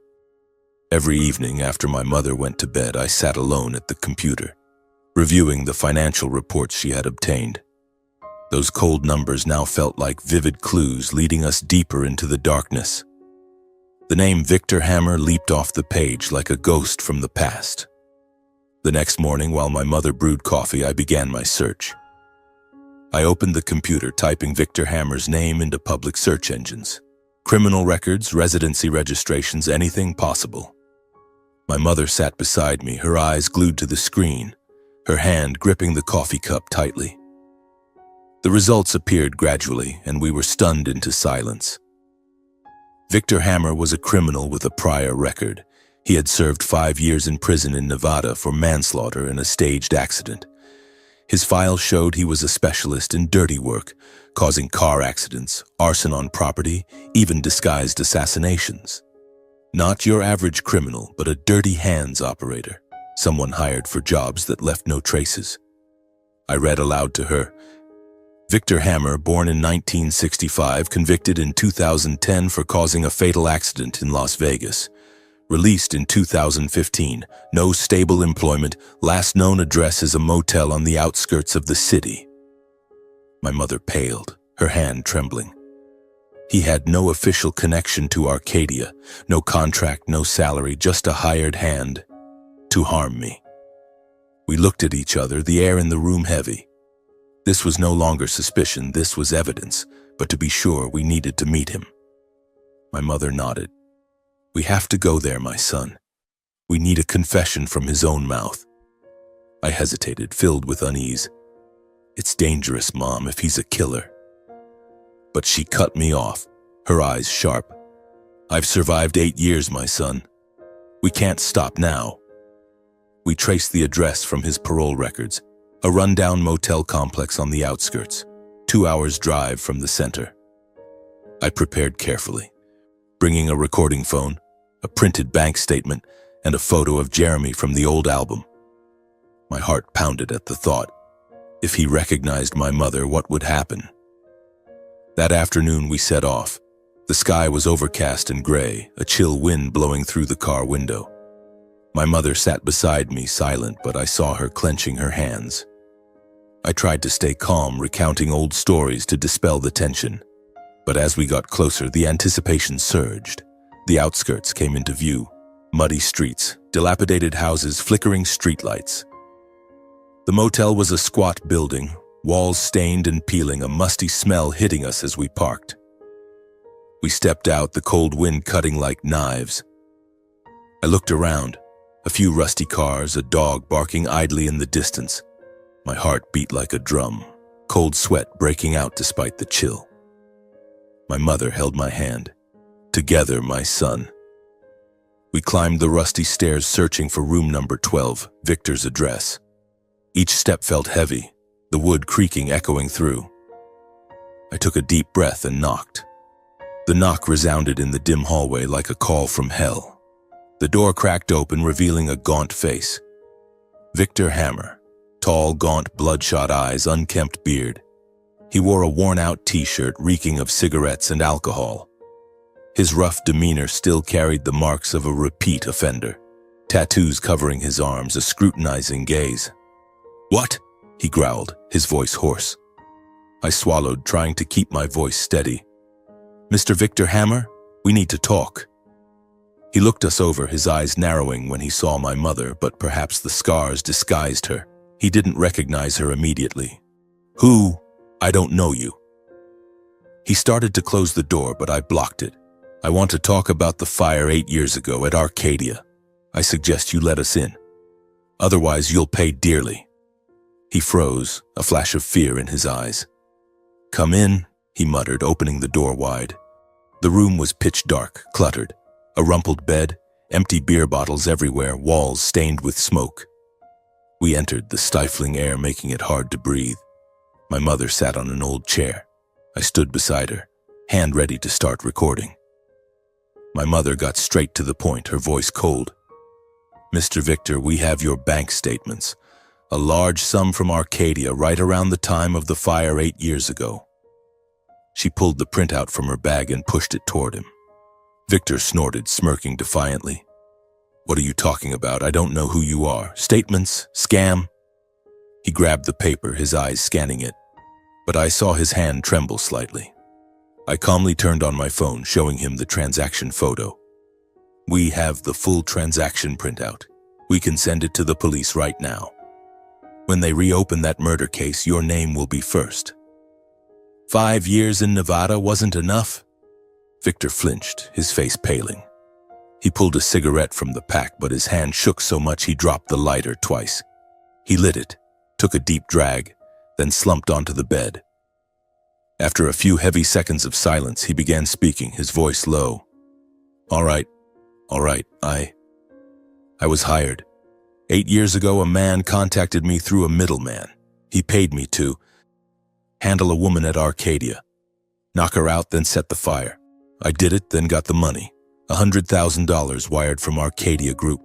Speaker 1: Every evening after my mother went to bed, I sat alone at the computer, reviewing the financial reports she had obtained. Those cold numbers now felt like vivid clues leading us deeper into the darkness. The name Victor Hammer leaped off the page like a ghost from the past. The next morning, while my mother brewed coffee, I began my search. I opened the computer, typing Victor Hammer's name into public search engines. Criminal records, residency registrations, anything possible. My mother sat beside me, her eyes glued to the screen, her hand gripping the coffee cup tightly. The results appeared gradually, and we were stunned into silence. Victor Hammer was a criminal with a prior record. He had served 5 years in prison in Nevada for manslaughter in a staged accident. His file showed he was a specialist in dirty work, causing car accidents, arson on property, even disguised assassinations. Not your average criminal, but a dirty hands operator, someone hired for jobs that left no traces. I read aloud to her. Victor Hammer, born in 1965, convicted in 2010 for causing a fatal accident in Las Vegas. Released in 2015, no stable employment, last known address is a motel on the outskirts of the city. My mother paled, her hand trembling. He had no official connection to Arcadia, no contract, no salary, just a hired hand to harm me. We looked at each other, the air in the room heavy. This was no longer suspicion, this was evidence, but to be sure, we needed to meet him. My mother nodded. "We have to go there, my son. We need a confession from his own mouth." I hesitated, filled with unease. "It's dangerous, Mom, if he's a killer." But she cut me off, her eyes sharp. "I've survived 8 years, my son. We can't stop now." We traced the address from his parole records, a rundown motel complex on the outskirts, 2 hours' drive from the center. I prepared carefully, bringing a recording phone, a printed bank statement, and a photo of Jeremy from the old album. My heart pounded at the thought. If he recognized my mother, what would happen? That afternoon we set off. The sky was overcast and gray, a chill wind blowing through the car window. My mother sat beside me, silent, but I saw her clenching her hands. I tried to stay calm, recounting old stories to dispel the tension. But as we got closer, the anticipation surged. The outskirts came into view. Muddy streets, dilapidated houses, flickering streetlights. The motel was a squat building, walls stained and peeling, a musty smell hitting us as we parked. We stepped out, the cold wind cutting like knives. I looked around. A few rusty cars, a dog barking idly in the distance. My heart beat like a drum, cold sweat breaking out despite the chill. My mother held my hand. Together, my son. We climbed the rusty stairs, searching for room number 12, Victor's address. Each step felt heavy, the wood creaking, echoing through. I took a deep breath and knocked. The knock resounded in the dim hallway like a call from hell. The door cracked open, revealing a gaunt face. Victor Hammer, tall, gaunt, bloodshot eyes, unkempt beard. He wore a worn-out t-shirt reeking of cigarettes and alcohol. His rough demeanor still carried the marks of a repeat offender. Tattoos covering his arms, a scrutinizing gaze. "What?" he growled, his voice hoarse. I swallowed, trying to keep my voice steady. "Mr. Victor Hammer, we need to talk." He looked us over, his eyes narrowing when he saw my mother, but perhaps the scars disguised her. He didn't recognize her immediately. "Who? I don't know you." He started to close the door, but I blocked it. "I want to talk about the fire 8 years ago at Arcadia. I suggest you let us in. Otherwise, you'll pay dearly." He froze, a flash of fear in his eyes. "Come in," he muttered, opening the door wide. The room was pitch dark, cluttered. A rumpled bed, empty beer bottles everywhere, walls stained with smoke. We entered, the stifling air making it hard to breathe. My mother sat on an old chair. I stood beside her, hand ready to start recording. My mother got straight to the point, her voice cold. "Mr. Victor, we have your bank statements. A large sum from Arcadia right around the time of the fire 8 years ago." She pulled the printout from her bag and pushed it toward him. Victor snorted, smirking defiantly. "What are you talking about? I don't know who you are. Statements? Scam?" He grabbed the paper, his eyes scanning it, but I saw his hand tremble slightly. I calmly turned on my phone, showing him the transaction photo. "We have the full transaction printout. We can send it to the police right now. When they reopen that murder case, your name will be first." 5 years in Nevada wasn't enough? Victor flinched, his face paling. He pulled a cigarette from the pack, but his hand shook so much he dropped the lighter twice. He lit it, took a deep drag, then slumped onto the bed. After a few heavy seconds of silence, he began speaking, his voice low. All right, I was hired. 8 years ago, a man contacted me through a middleman. He paid me to handle a woman at Arcadia, knock her out, then set the fire. I did it, then got the money, $100,000 wired from Arcadia Group.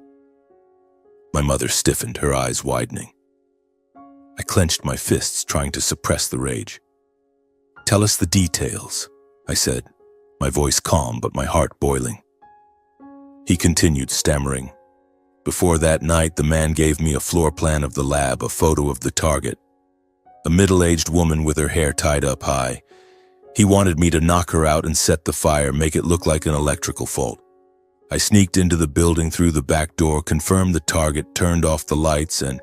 Speaker 1: My mother stiffened, her eyes widening. I clenched my fists, trying to suppress the rage. Tell us the details, I said, my voice calm but my heart boiling. He continued, stammering. Before that night, the man gave me a floor plan of the lab, a photo of the target. A middle-aged woman with her hair tied up high. He wanted me to knock her out and set the fire, make it look like an electrical fault. I sneaked into the building through the back door, confirmed the target, turned off the lights, and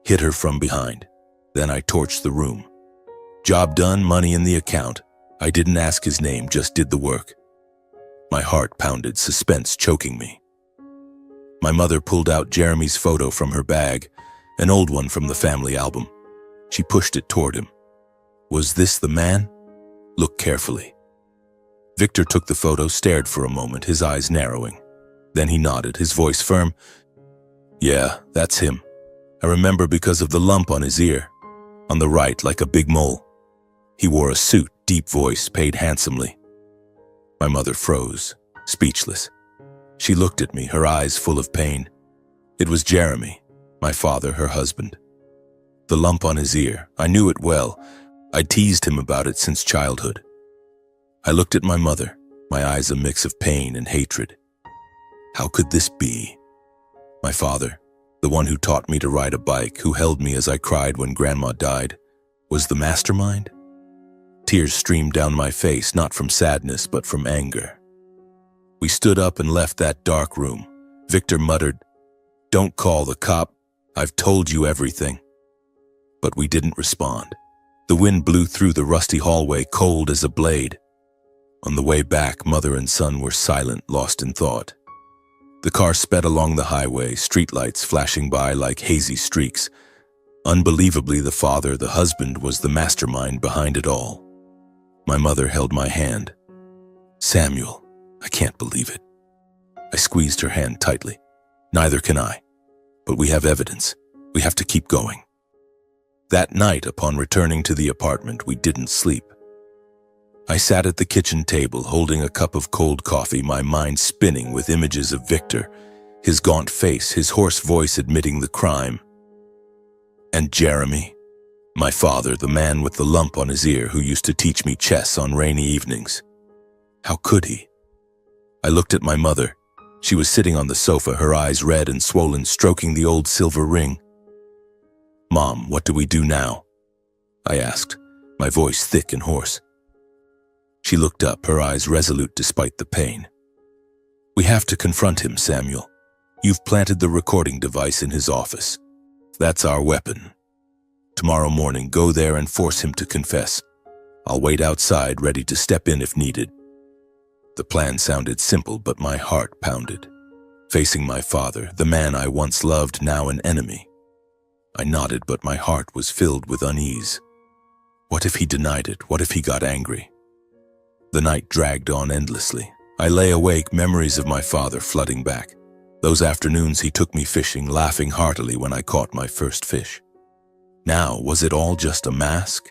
Speaker 1: hit her from behind. Then I torched the room. Job done, money in the account. I didn't ask his name, just did the work. My heart pounded, suspense choking me. My mother pulled out Jeremy's photo from her bag, an old one from the family album. She pushed it toward him. Was this the man? Look carefully. Victor took the photo, stared for a moment, his eyes narrowing. Then he nodded, his voice firm. Yeah, that's him. I remember because of the lump on his ear. On the right, like a big mole. He wore a suit, deep voice, paid handsomely. My mother froze, speechless. She looked at me, her eyes full of pain. It was Jeremy, my father, her husband. The lump on his ear, I knew it well. I'd teased him about it since childhood. I looked at my mother, my eyes a mix of pain and hatred. How could this be? My father, the one who taught me to ride a bike, who held me as I cried when Grandma died, was the mastermind? Tears streamed down my face, not from sadness, but from anger. We stood up and left that dark room. Victor muttered, "Don't call the cop. I've told you everything." But we didn't respond. The wind blew through the rusty hallway, cold as a blade. On the way back, mother and son were silent, lost in thought. The car sped along the highway, streetlights flashing by like hazy streaks. Unbelievably, the father, the husband, was the mastermind behind it all. My mother held my hand. "Samuel, I can't believe it." I squeezed her hand tightly. "Neither can I. But we have evidence. We have to keep going." That night, upon returning to the apartment, we didn't sleep. I sat at the kitchen table, holding a cup of cold coffee, my mind spinning with images of Victor, his gaunt face, his hoarse voice admitting the crime. And Jeremy, my father, the man with the lump on his ear who used to teach me chess on rainy evenings. How could he? I looked at my mother. She was sitting on the sofa, her eyes red and swollen, stroking the old silver ring. "Mom, what do we do now?" I asked, my voice thick and hoarse. She looked up, her eyes resolute despite the pain. "We have to confront him, Samuel. You've planted the recording device in his office. That's our weapon. Tomorrow morning, go there and force him to confess. I'll wait outside, ready to step in if needed." The plan sounded simple, but my heart pounded. Facing my father, the man I once loved, now an enemy. I nodded, but my heart was filled with unease. What if he denied it? What if he got angry? The night dragged on endlessly. I lay awake, memories of my father flooding back. Those afternoons he took me fishing, laughing heartily when I caught my first fish. Now, was it all just a mask?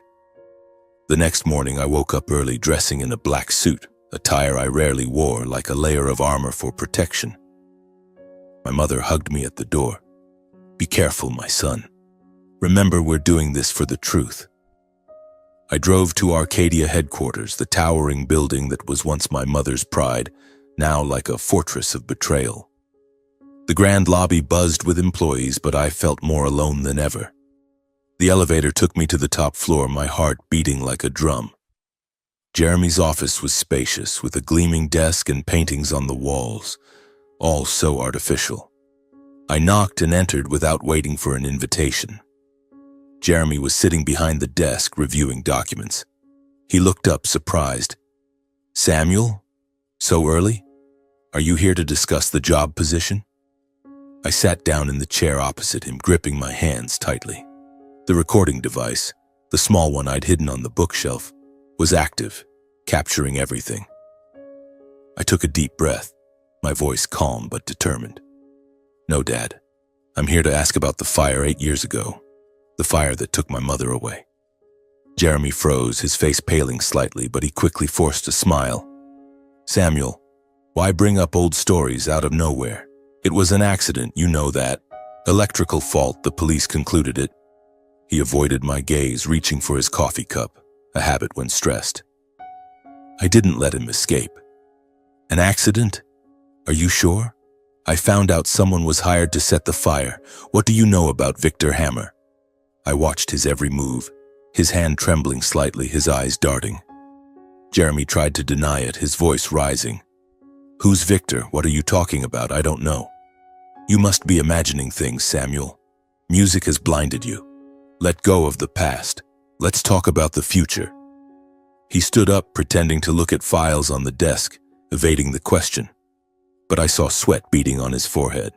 Speaker 1: The next morning I woke up early, dressing in a black suit, attire I rarely wore, like a layer of armor for protection. My mother hugged me at the door. "Be careful, my son. Remember, we're doing this for the truth." I drove to Arcadia headquarters, the towering building that was once my mother's pride, now like a fortress of betrayal. The grand lobby buzzed with employees, but I felt more alone than ever. The elevator took me to the top floor, my heart beating like a drum. Jeremy's office was spacious, with a gleaming desk and paintings on the walls, all so artificial. I knocked and entered without waiting for an invitation. Jeremy was sitting behind the desk, reviewing documents. He looked up, surprised. "Samuel? So early? Are you here to discuss the job position?" I sat down in the chair opposite him, gripping my hands tightly. The recording device, the small one I'd hidden on the bookshelf, was active, capturing everything. I took a deep breath, my voice calm but determined. "No, Dad. I'm here to ask about the fire 8 years ago. The fire that took my mother away." Jeremy froze, his face paling slightly, but he quickly forced a smile. "Samuel, why bring up old stories out of nowhere? It was an accident, you know that. Electrical fault, the police concluded it." He avoided my gaze, reaching for his coffee cup, a habit when stressed. I didn't let him escape. "An accident? Are you sure? I found out someone was hired to set the fire. What do you know about Victor Hammer?" I watched his every move, his hand trembling slightly, his eyes darting. Jeremy tried to deny it, his voice rising. "Who's Victor? What are you talking about? I don't know." "You must be imagining things, Samuel. Music has blinded you. Let go of the past. Let's talk about the future." He stood up, pretending to look at files on the desk, evading the question. But I saw sweat beading on his forehead.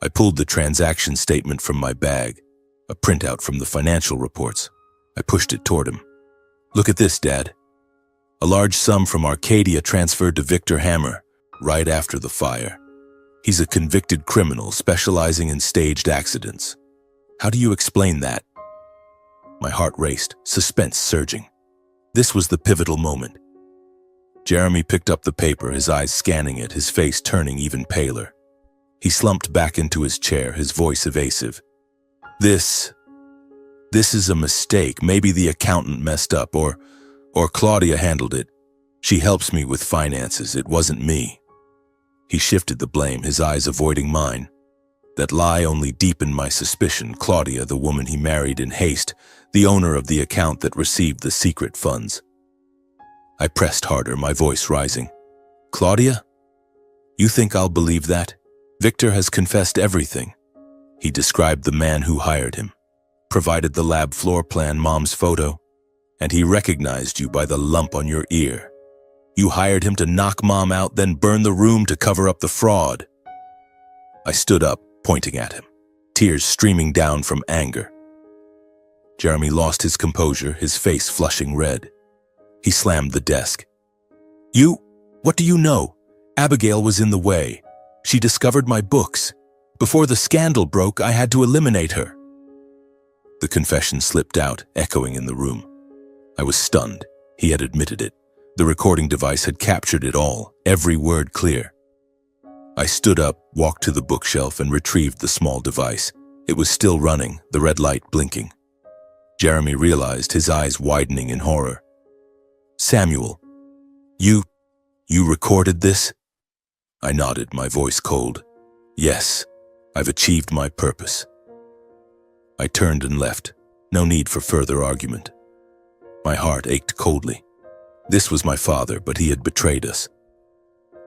Speaker 1: I pulled the transaction statement from my bag, a printout from the financial reports. I pushed it toward him. "Look at this, Dad. A large sum from Arcadia transferred to Victor Hammer right after the fire. He's a convicted criminal specializing in staged accidents. How do you explain that?" My heart raced, suspense surging. This was the pivotal moment. Jeremy picked up the paper, his eyes scanning it, his face turning even paler. He slumped back into his chair, his voice evasive. This is a mistake. Maybe the accountant messed up, or Claudia handled it. She helps me with finances. It wasn't me." He shifted the blame, his eyes avoiding mine. That lie only deepened my suspicion. Claudia, the woman he married in haste, the owner of the account that received the secret funds. I pressed harder, my voice rising. "Claudia? You think I'll believe that? Victor has confessed everything. He described the man who hired him, provided the lab floor plan, Mom's photo, and he recognized you by the lump on your ear. You hired him to knock Mom out, then burn the room to cover up the fraud." I stood up, pointing at him, tears streaming down from anger. Jeremy lost his composure, his face flushing red. He slammed the desk. What do you know? Abigail was in the way. She discovered my books. Before the scandal broke, I had to eliminate her." The confession slipped out, echoing in the room. I was stunned. He had admitted it. The recording device had captured it all, every word clear. I stood up, walked to the bookshelf, and retrieved the small device. It was still running, the red light blinking. Jeremy realized, his eyes widening in horror. "Samuel, you recorded this?" I nodded, my voice cold. "Yes, I've achieved my purpose." I turned and left. No need for further argument. My heart ached coldly. This was my father, but he had betrayed us.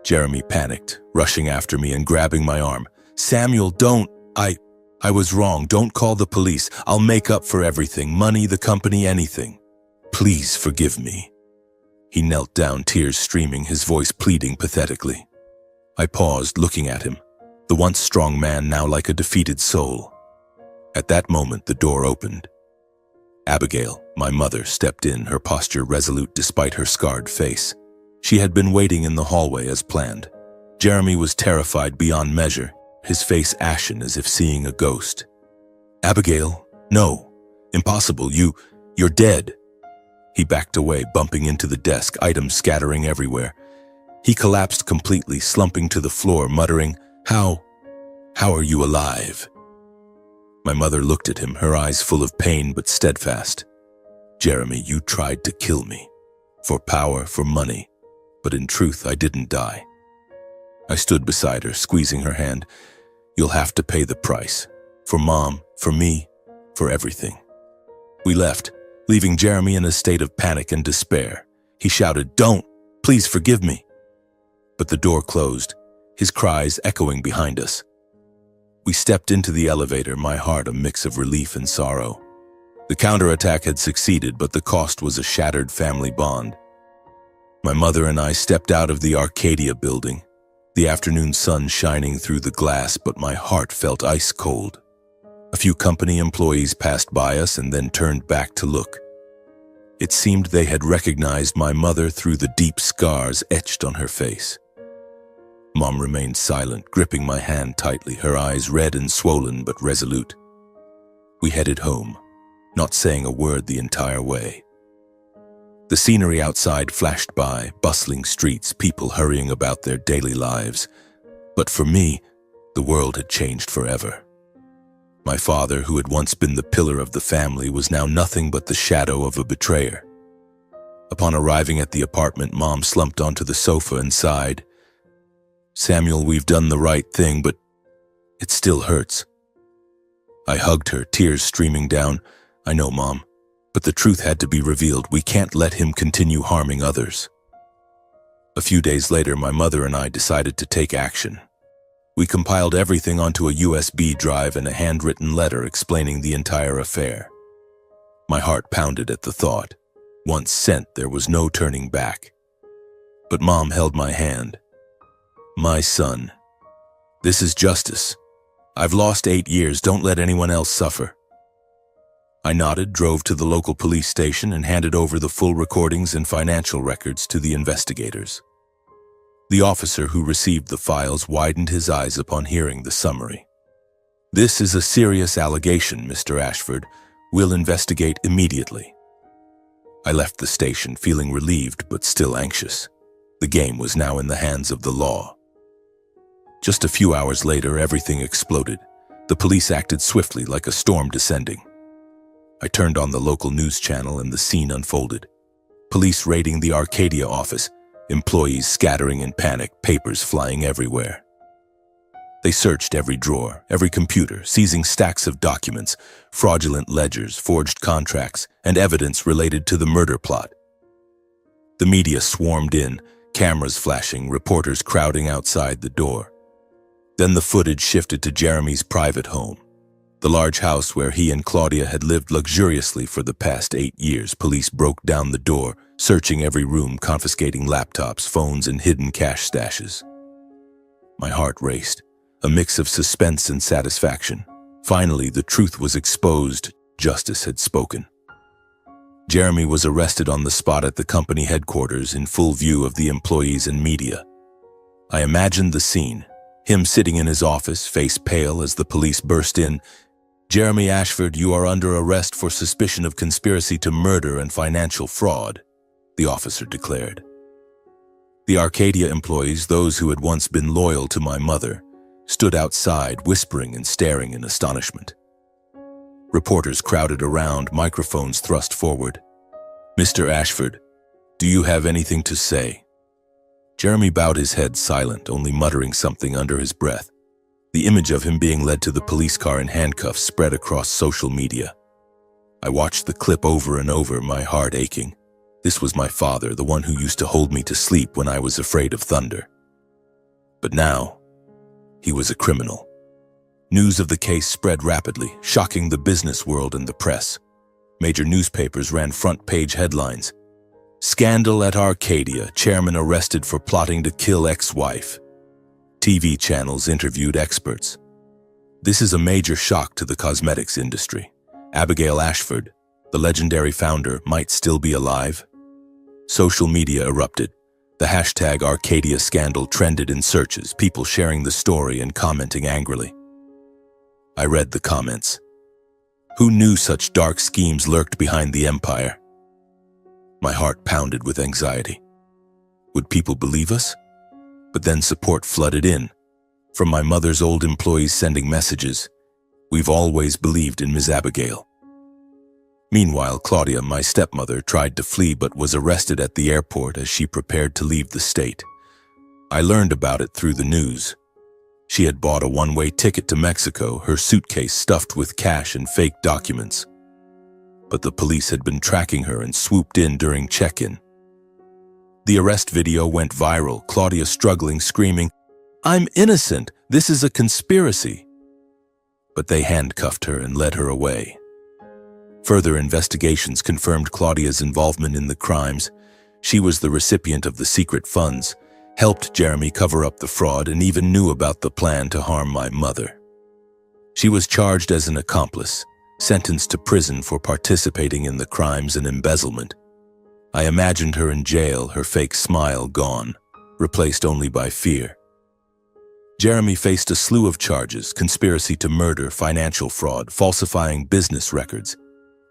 Speaker 1: Jeremy panicked, rushing after me and grabbing my arm. "Samuel, don't! I was wrong. Don't call the police. I'll make up for everything. Money, the company, anything. Please forgive me." He knelt down, tears streaming, his voice pleading pathetically. I paused, looking at him, the once strong man now like a defeated soul. At that moment, the door opened. Abigail, my mother, stepped in, her posture resolute despite her scarred face. She had been waiting in the hallway as planned. Jeremy was terrified beyond measure, his face ashen as if seeing a ghost. "Abigail, no, impossible, you're dead." He backed away, bumping into the desk, items scattering everywhere. He collapsed completely, slumping to the floor, muttering, How are you alive?" My mother looked at him, her eyes full of pain but steadfast. "Jeremy, you tried to kill me. For power, for money. But in truth, I didn't die." I stood beside her, squeezing her hand. "You'll have to pay the price. For Mom, for me, for everything." We left, leaving Jeremy in a state of panic and despair. He shouted, "Don't! Please forgive me!" But the door closed, his cries echoing behind us. We stepped into the elevator, my heart a mix of relief and sorrow. The counterattack had succeeded, but the cost was a shattered family bond. My mother and I stepped out of the Arcadia building, the afternoon sun shining through the glass, but my heart felt ice cold. A few company employees passed by us and then turned back to look. It seemed they had recognized my mother through the deep scars etched on her face. Mom remained silent, gripping my hand tightly, her eyes red and swollen but resolute. We headed home, not saying a word the entire way. The scenery outside flashed by, bustling streets, people hurrying about their daily lives. But for me, the world had changed forever. My father, who had once been the pillar of the family, was now nothing but the shadow of a betrayer. Upon arriving at the apartment, Mom slumped onto the sofa and sighed. "Samuel, we've done the right thing, but it still hurts." I hugged her, tears streaming down. "I know, Mom, but the truth had to be revealed. We can't let him continue harming others." A few days later, my mother and I decided to take action. We compiled everything onto a USB drive and a handwritten letter explaining the entire affair. My heart pounded at the thought. Once sent, there was no turning back. But Mom held my hand. "My son, this is justice. I've lost 8 years. Don't let anyone else suffer." I nodded, drove to the local police station, and handed over the full recordings and financial records to the investigators. The officer who received the files widened his eyes upon hearing the summary. "This is a serious allegation, Mr. Ashford. We'll investigate immediately." I left the station, feeling relieved but still anxious. The game was now in the hands of the law. Just a few hours later, everything exploded. The police acted swiftly, like a storm descending. I turned on the local news channel and the scene unfolded. Police raiding the Arcadia office, employees scattering in panic, papers flying everywhere. They searched every drawer, every computer, seizing stacks of documents, fraudulent ledgers, forged contracts, and evidence related to the murder plot. The media swarmed in, cameras flashing, reporters crowding outside the door. Then the footage shifted to Jeremy's private home, the large house where he and Claudia had lived luxuriously for the past 8 years. Police broke down the door, searching every room, confiscating laptops, phones, and hidden cash stashes. My heart raced, a mix of suspense and satisfaction. Finally, the truth was exposed. Justice had spoken. Jeremy was arrested on the spot at the company headquarters in full view of the employees and media. I imagined the scene, him sitting in his office, face pale as the police burst in. "Jeremy Ashford, you are under arrest for suspicion of conspiracy to murder and financial fraud," the officer declared. The Arcadia employees, those who had once been loyal to my mother, stood outside, whispering and staring in astonishment. Reporters crowded around, microphones thrust forward. "Mr. Ashford, do you have anything to say?" Jeremy bowed his head, silent, only muttering something under his breath. The image of him being led to the police car in handcuffs spread across social media. I watched the clip over and over, my heart aching. This was my father, the one who used to hold me to sleep when I was afraid of thunder. But now, he was a criminal. News of the case spread rapidly, shocking the business world and the press. Major newspapers ran front-page headlines. "Scandal at Arcadia, chairman arrested for plotting to kill ex-wife." TV channels interviewed experts. This is a major shock to the cosmetics industry. Abigail Ashford, the legendary founder, might still be alive. Social media erupted. The hashtag Arcadia scandal trended in searches, people sharing the story and commenting angrily. I read the comments. Who knew such dark schemes lurked behind the empire? My heart pounded with anxiety. Would people believe us? But then support flooded in. From my mother's old employees sending messages, "We've always believed in Ms. Abigail." Meanwhile, Claudia, my stepmother, tried to flee but was arrested at the airport as she prepared to leave the state. I learned about it through the news. She had bought a one-way ticket to Mexico, her suitcase stuffed with cash and fake documents. But the police had been tracking her and swooped in during check-in. The arrest video went viral, Claudia struggling, screaming, "I'm innocent! This is a conspiracy!" But they handcuffed her and led her away. Further investigations confirmed Claudia's involvement in the crimes. She was the recipient of the secret funds, helped Jeremy cover up the fraud, and even knew about the plan to harm my mother. She was charged as an accomplice, sentenced to prison for participating in the crimes and embezzlement. I imagined her in jail, her fake smile gone, replaced only by fear. Jeremy faced a slew of charges: conspiracy to murder, financial fraud, falsifying business records.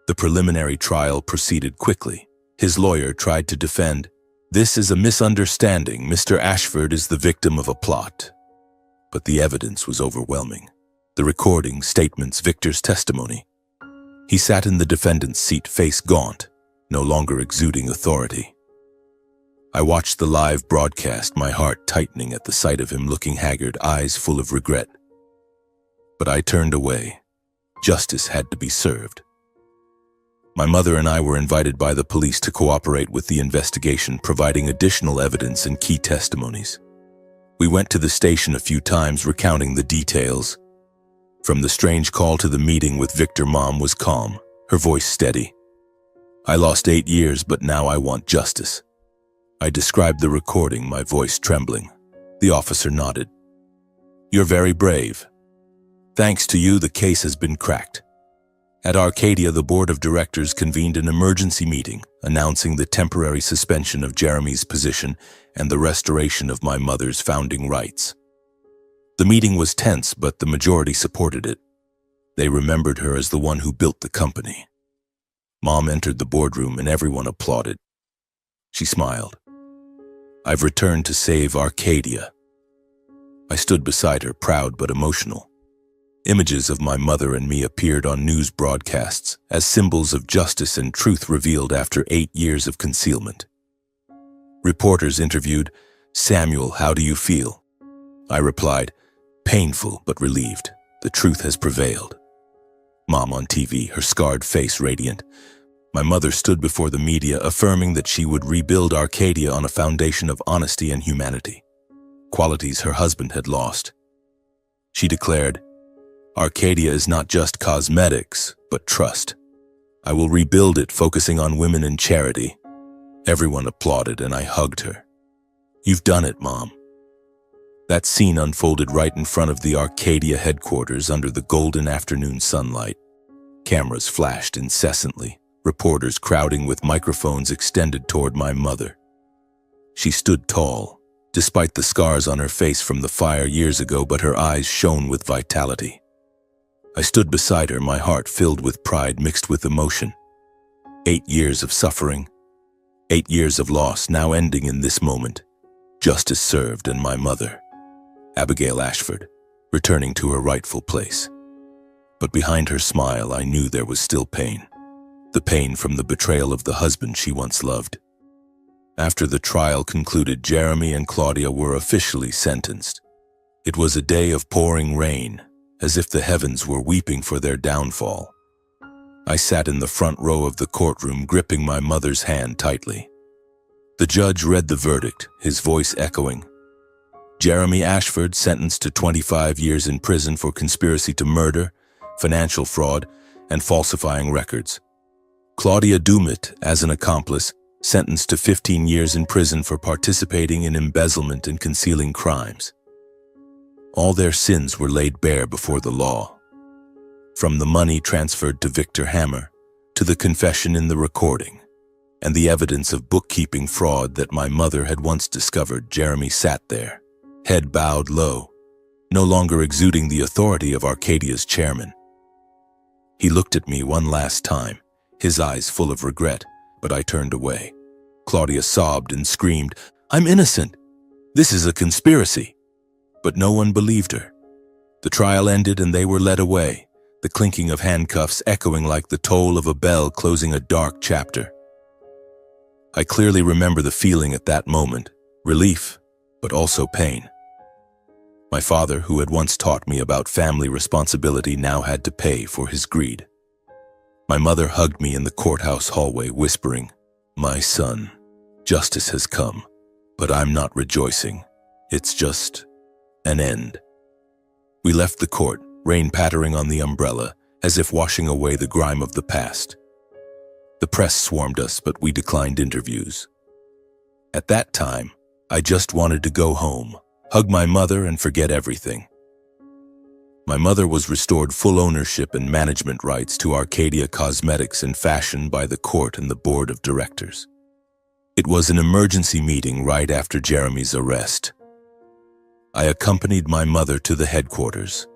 Speaker 1: The preliminary trial proceeded quickly. His lawyer tried to defend. "This is a misunderstanding. Mr. Ashford is the victim of a plot." But the evidence was overwhelming. The recording, statements, Victor's testimony. He sat in the defendant's seat, face gaunt, no longer exuding authority. I watched the live broadcast, my heart tightening at the sight of him looking haggard, eyes full of regret. But I turned away. Justice had to be served. My mother and I were invited by the police to cooperate with the investigation, providing additional evidence and key testimonies. We went to the station a few times, recounting the details. From the strange call to the meeting with Victor, Mom was calm, her voice steady. "I lost 8 years, but now I want justice." I described the recording, my voice trembling. The officer nodded. "You're very brave. Thanks to you, the case has been cracked." At Arcadia, the board of directors convened an emergency meeting, announcing the temporary suspension of Jeremy's position and the restoration of my mother's founding rights. The meeting was tense, but the majority supported it. They remembered her as the one who built the company. Mom entered the boardroom and everyone applauded. She smiled. "I've returned to save Arcadia." I stood beside her, proud but emotional. Images of my mother and me appeared on news broadcasts as symbols of justice and truth revealed after 8 years of concealment. Reporters interviewed, "Samuel, how do you feel?" I replied, "Painful but relieved. The truth has prevailed." Mom on TV, her scarred face radiant. My mother stood before the media affirming that she would rebuild Arcadia on a foundation of honesty and humanity, qualities her husband had lost. She declared, "Arcadia is not just cosmetics, but trust. I will rebuild it, focusing on women and charity." Everyone applauded and I hugged her. "You've done it, Mom." That scene unfolded right in front of the Arcadia headquarters under the golden afternoon sunlight. Cameras flashed incessantly, reporters crowding with microphones extended toward my mother. She stood tall, despite the scars on her face from the fire years ago, but her eyes shone with vitality. I stood beside her, my heart filled with pride mixed with emotion. 8 years of suffering, 8 years of loss, now ending in this moment. Justice served, and my mother, Abigail Ashford, returning to her rightful place. But behind her smile, I knew there was still pain. The pain from the betrayal of the husband she once loved. After the trial concluded, Jeremy and Claudia were officially sentenced. It was a day of pouring rain, as if the heavens were weeping for their downfall. I sat in the front row of the courtroom, gripping my mother's hand tightly. The judge read the verdict, his voice echoing. Jeremy Ashford sentenced to 25 years in prison for conspiracy to murder, financial fraud, and falsifying records. Claudia Dumit, as an accomplice, sentenced to 15 years in prison for participating in embezzlement and concealing crimes. All their sins were laid bare before the law. From the money transferred to Victor Hammer, to the confession in the recording, and the evidence of bookkeeping fraud that my mother had once discovered, Jeremy sat there, head bowed low, no longer exuding the authority of Arcadia's chairman. He looked at me one last time, his eyes full of regret, but I turned away. Claudia sobbed and screamed, "I'm innocent! This is a conspiracy!" But no one believed her. The trial ended and they were led away, the clinking of handcuffs echoing like the toll of a bell closing a dark chapter. I clearly remember the feeling at that moment, relief, but also pain. My father, who had once taught me about family responsibility, now had to pay for his greed. My mother hugged me in the courthouse hallway, whispering, "My son, justice has come, but I'm not rejoicing. It's just an end." We left the court, rain pattering on the umbrella, as if washing away the grime of the past. The press swarmed us, but we declined interviews. At that time, I just wanted to go home, hug my mother, and forget everything. My mother was restored full ownership and management rights to Arcadia Cosmetics and Fashion by the court and the board of directors. It was an emergency meeting right after Jeremy's arrest. I accompanied my mother to the headquarters,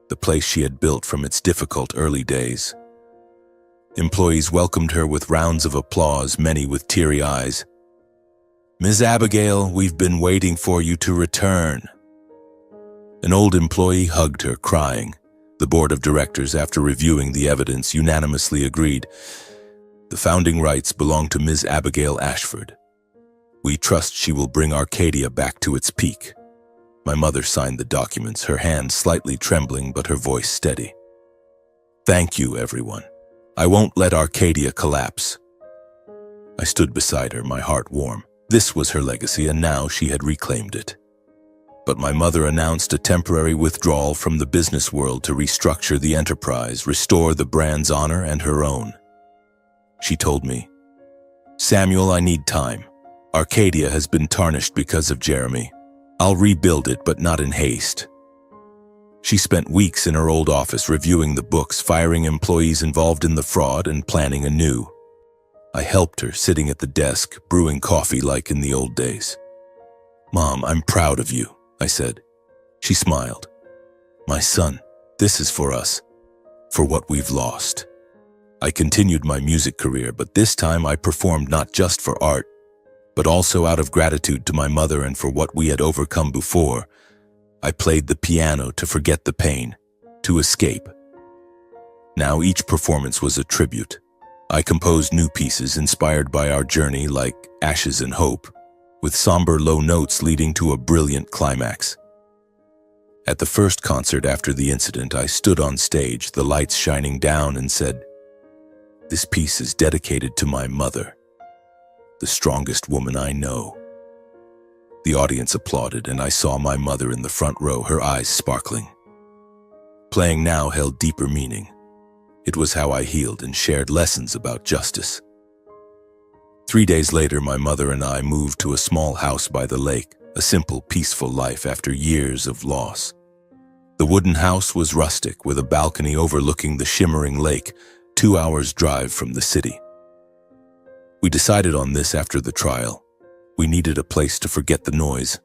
Speaker 1: the place she had built from its difficult early days. Employees welcomed her with rounds of applause, many with teary eyes. "Ms. Abigail, we've been waiting for you to return." An old employee hugged her, crying. The board of directors, after reviewing the evidence, unanimously agreed. The founding rights belong to Ms. Abigail Ashford. We trust she will bring Arcadia back to its peak. My mother signed the documents, her hand slightly trembling but her voice steady. "Thank you, everyone. I won't let Arcadia collapse." I stood beside her, my heart warm. This was her legacy, and now she had reclaimed it. But my mother announced a temporary withdrawal from the business world to restructure the enterprise, restore the brand's honor and her own. She told me, "Samuel, I need time. Arcadia has been tarnished because of Jeremy. I'll rebuild it, but not in haste." She spent weeks in her old office reviewing the books, firing employees involved in the fraud, and planning anew. I helped her, sitting at the desk, brewing coffee like in the old days. "Mom, I'm proud of you," I said. She smiled. "My son, this is for us, for what we've lost." I continued my music career, but this time I performed not just for art, but also out of gratitude to my mother and for what we had overcome before. I played the piano to forget the pain, to escape. Now each performance was a tribute. I composed new pieces inspired by our journey, like Ashes and Hope, with somber low notes leading to a brilliant climax. At the first concert after the incident, I stood on stage, the lights shining down, and said, "This piece is dedicated to my mother, the strongest woman I know." The audience applauded, and I saw my mother in the front row, her eyes sparkling. Playing now held deeper meaning. It was how I healed and shared lessons about justice. 3 days later, my mother and I moved to a small house by the lake, a simple, peaceful life after years of loss. The wooden house was rustic, with a balcony overlooking the shimmering lake, 2 hours' drive from the city. We decided on this after the trial. We needed a place to forget the noise.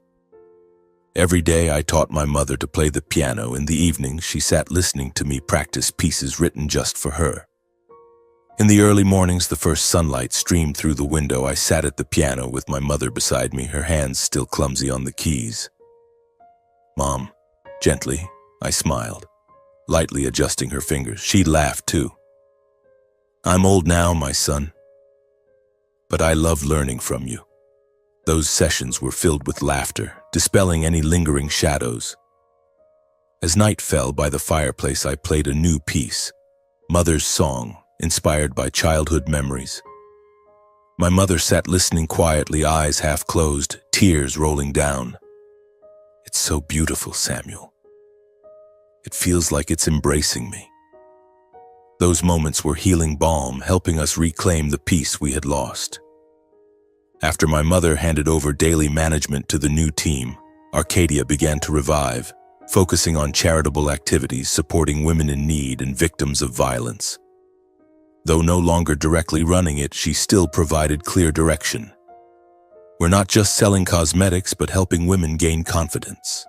Speaker 1: Every day I taught my mother to play the piano. In the evening, she sat listening to me practice pieces written just for her. In the early mornings, the first sunlight streamed through the window. I sat at the piano with my mother beside me, her hands still clumsy on the keys. "Mom," gently, I smiled, lightly adjusting her fingers. She laughed too. "I'm old now, my son, but I love learning from you." Those sessions were filled with laughter, dispelling any lingering shadows. As night fell by the fireplace, I played a new piece, Mother's Song, inspired by childhood memories. My mother sat listening quietly, eyes half closed, tears rolling down. "It's so beautiful, Samuel. It feels like it's embracing me." Those moments were healing balm, helping us reclaim the peace we had lost. After my mother handed over daily management to the new team, Arcadia began to revive, focusing on charitable activities supporting women in need and victims of violence. Though no longer directly running it, she still provided clear direction. "We're not just selling cosmetics, but helping women gain confidence."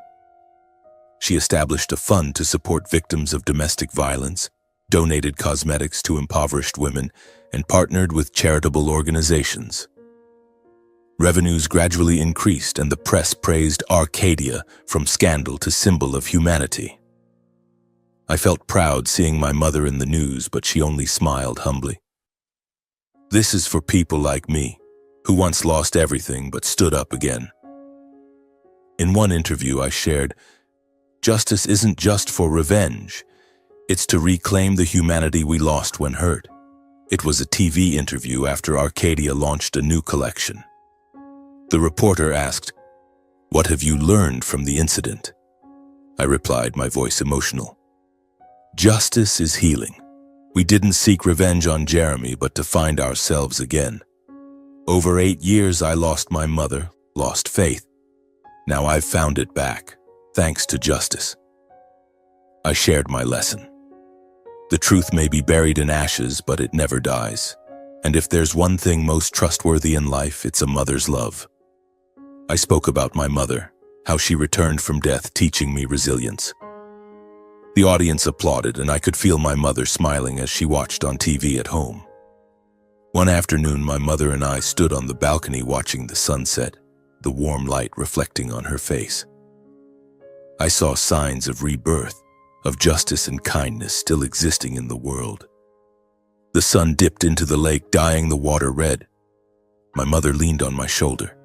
Speaker 1: She established a fund to support victims of domestic violence, donated cosmetics to impoverished women, and partnered with charitable organizations. Revenues gradually increased, and the press praised Arcadia from scandal to symbol of humanity. I felt proud seeing my mother in the news, but she only smiled humbly. "This is for people like me, who once lost everything but stood up again." In one interview I shared, "Justice isn't just for revenge. It's to reclaim the humanity we lost when hurt." It was a TV interview after Arcadia launched a new collection. The reporter asked, "What have you learned from the incident?" I replied, my voice emotional. "Justice is healing. We didn't seek revenge on Jeremy, but to find ourselves again. Over 8 years I lost my mother, lost faith. Now I've found it back, thanks to justice." I shared my lesson. The truth may be buried in ashes, but it never dies. And if there's one thing most trustworthy in life, it's a mother's love. I spoke about my mother, how she returned from death, teaching me resilience. The audience applauded, and I could feel my mother smiling as she watched on TV at home. One afternoon, my mother and I stood on the balcony watching the sunset, the warm light reflecting on her face. I saw signs of rebirth, of justice and kindness still existing in the world. The sun dipped into the lake, dyeing the water red. My mother leaned on my shoulder.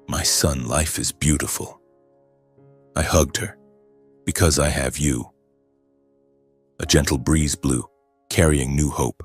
Speaker 1: "My son, life is beautiful." I hugged her. "Because I have you." A gentle breeze blew, carrying new hope.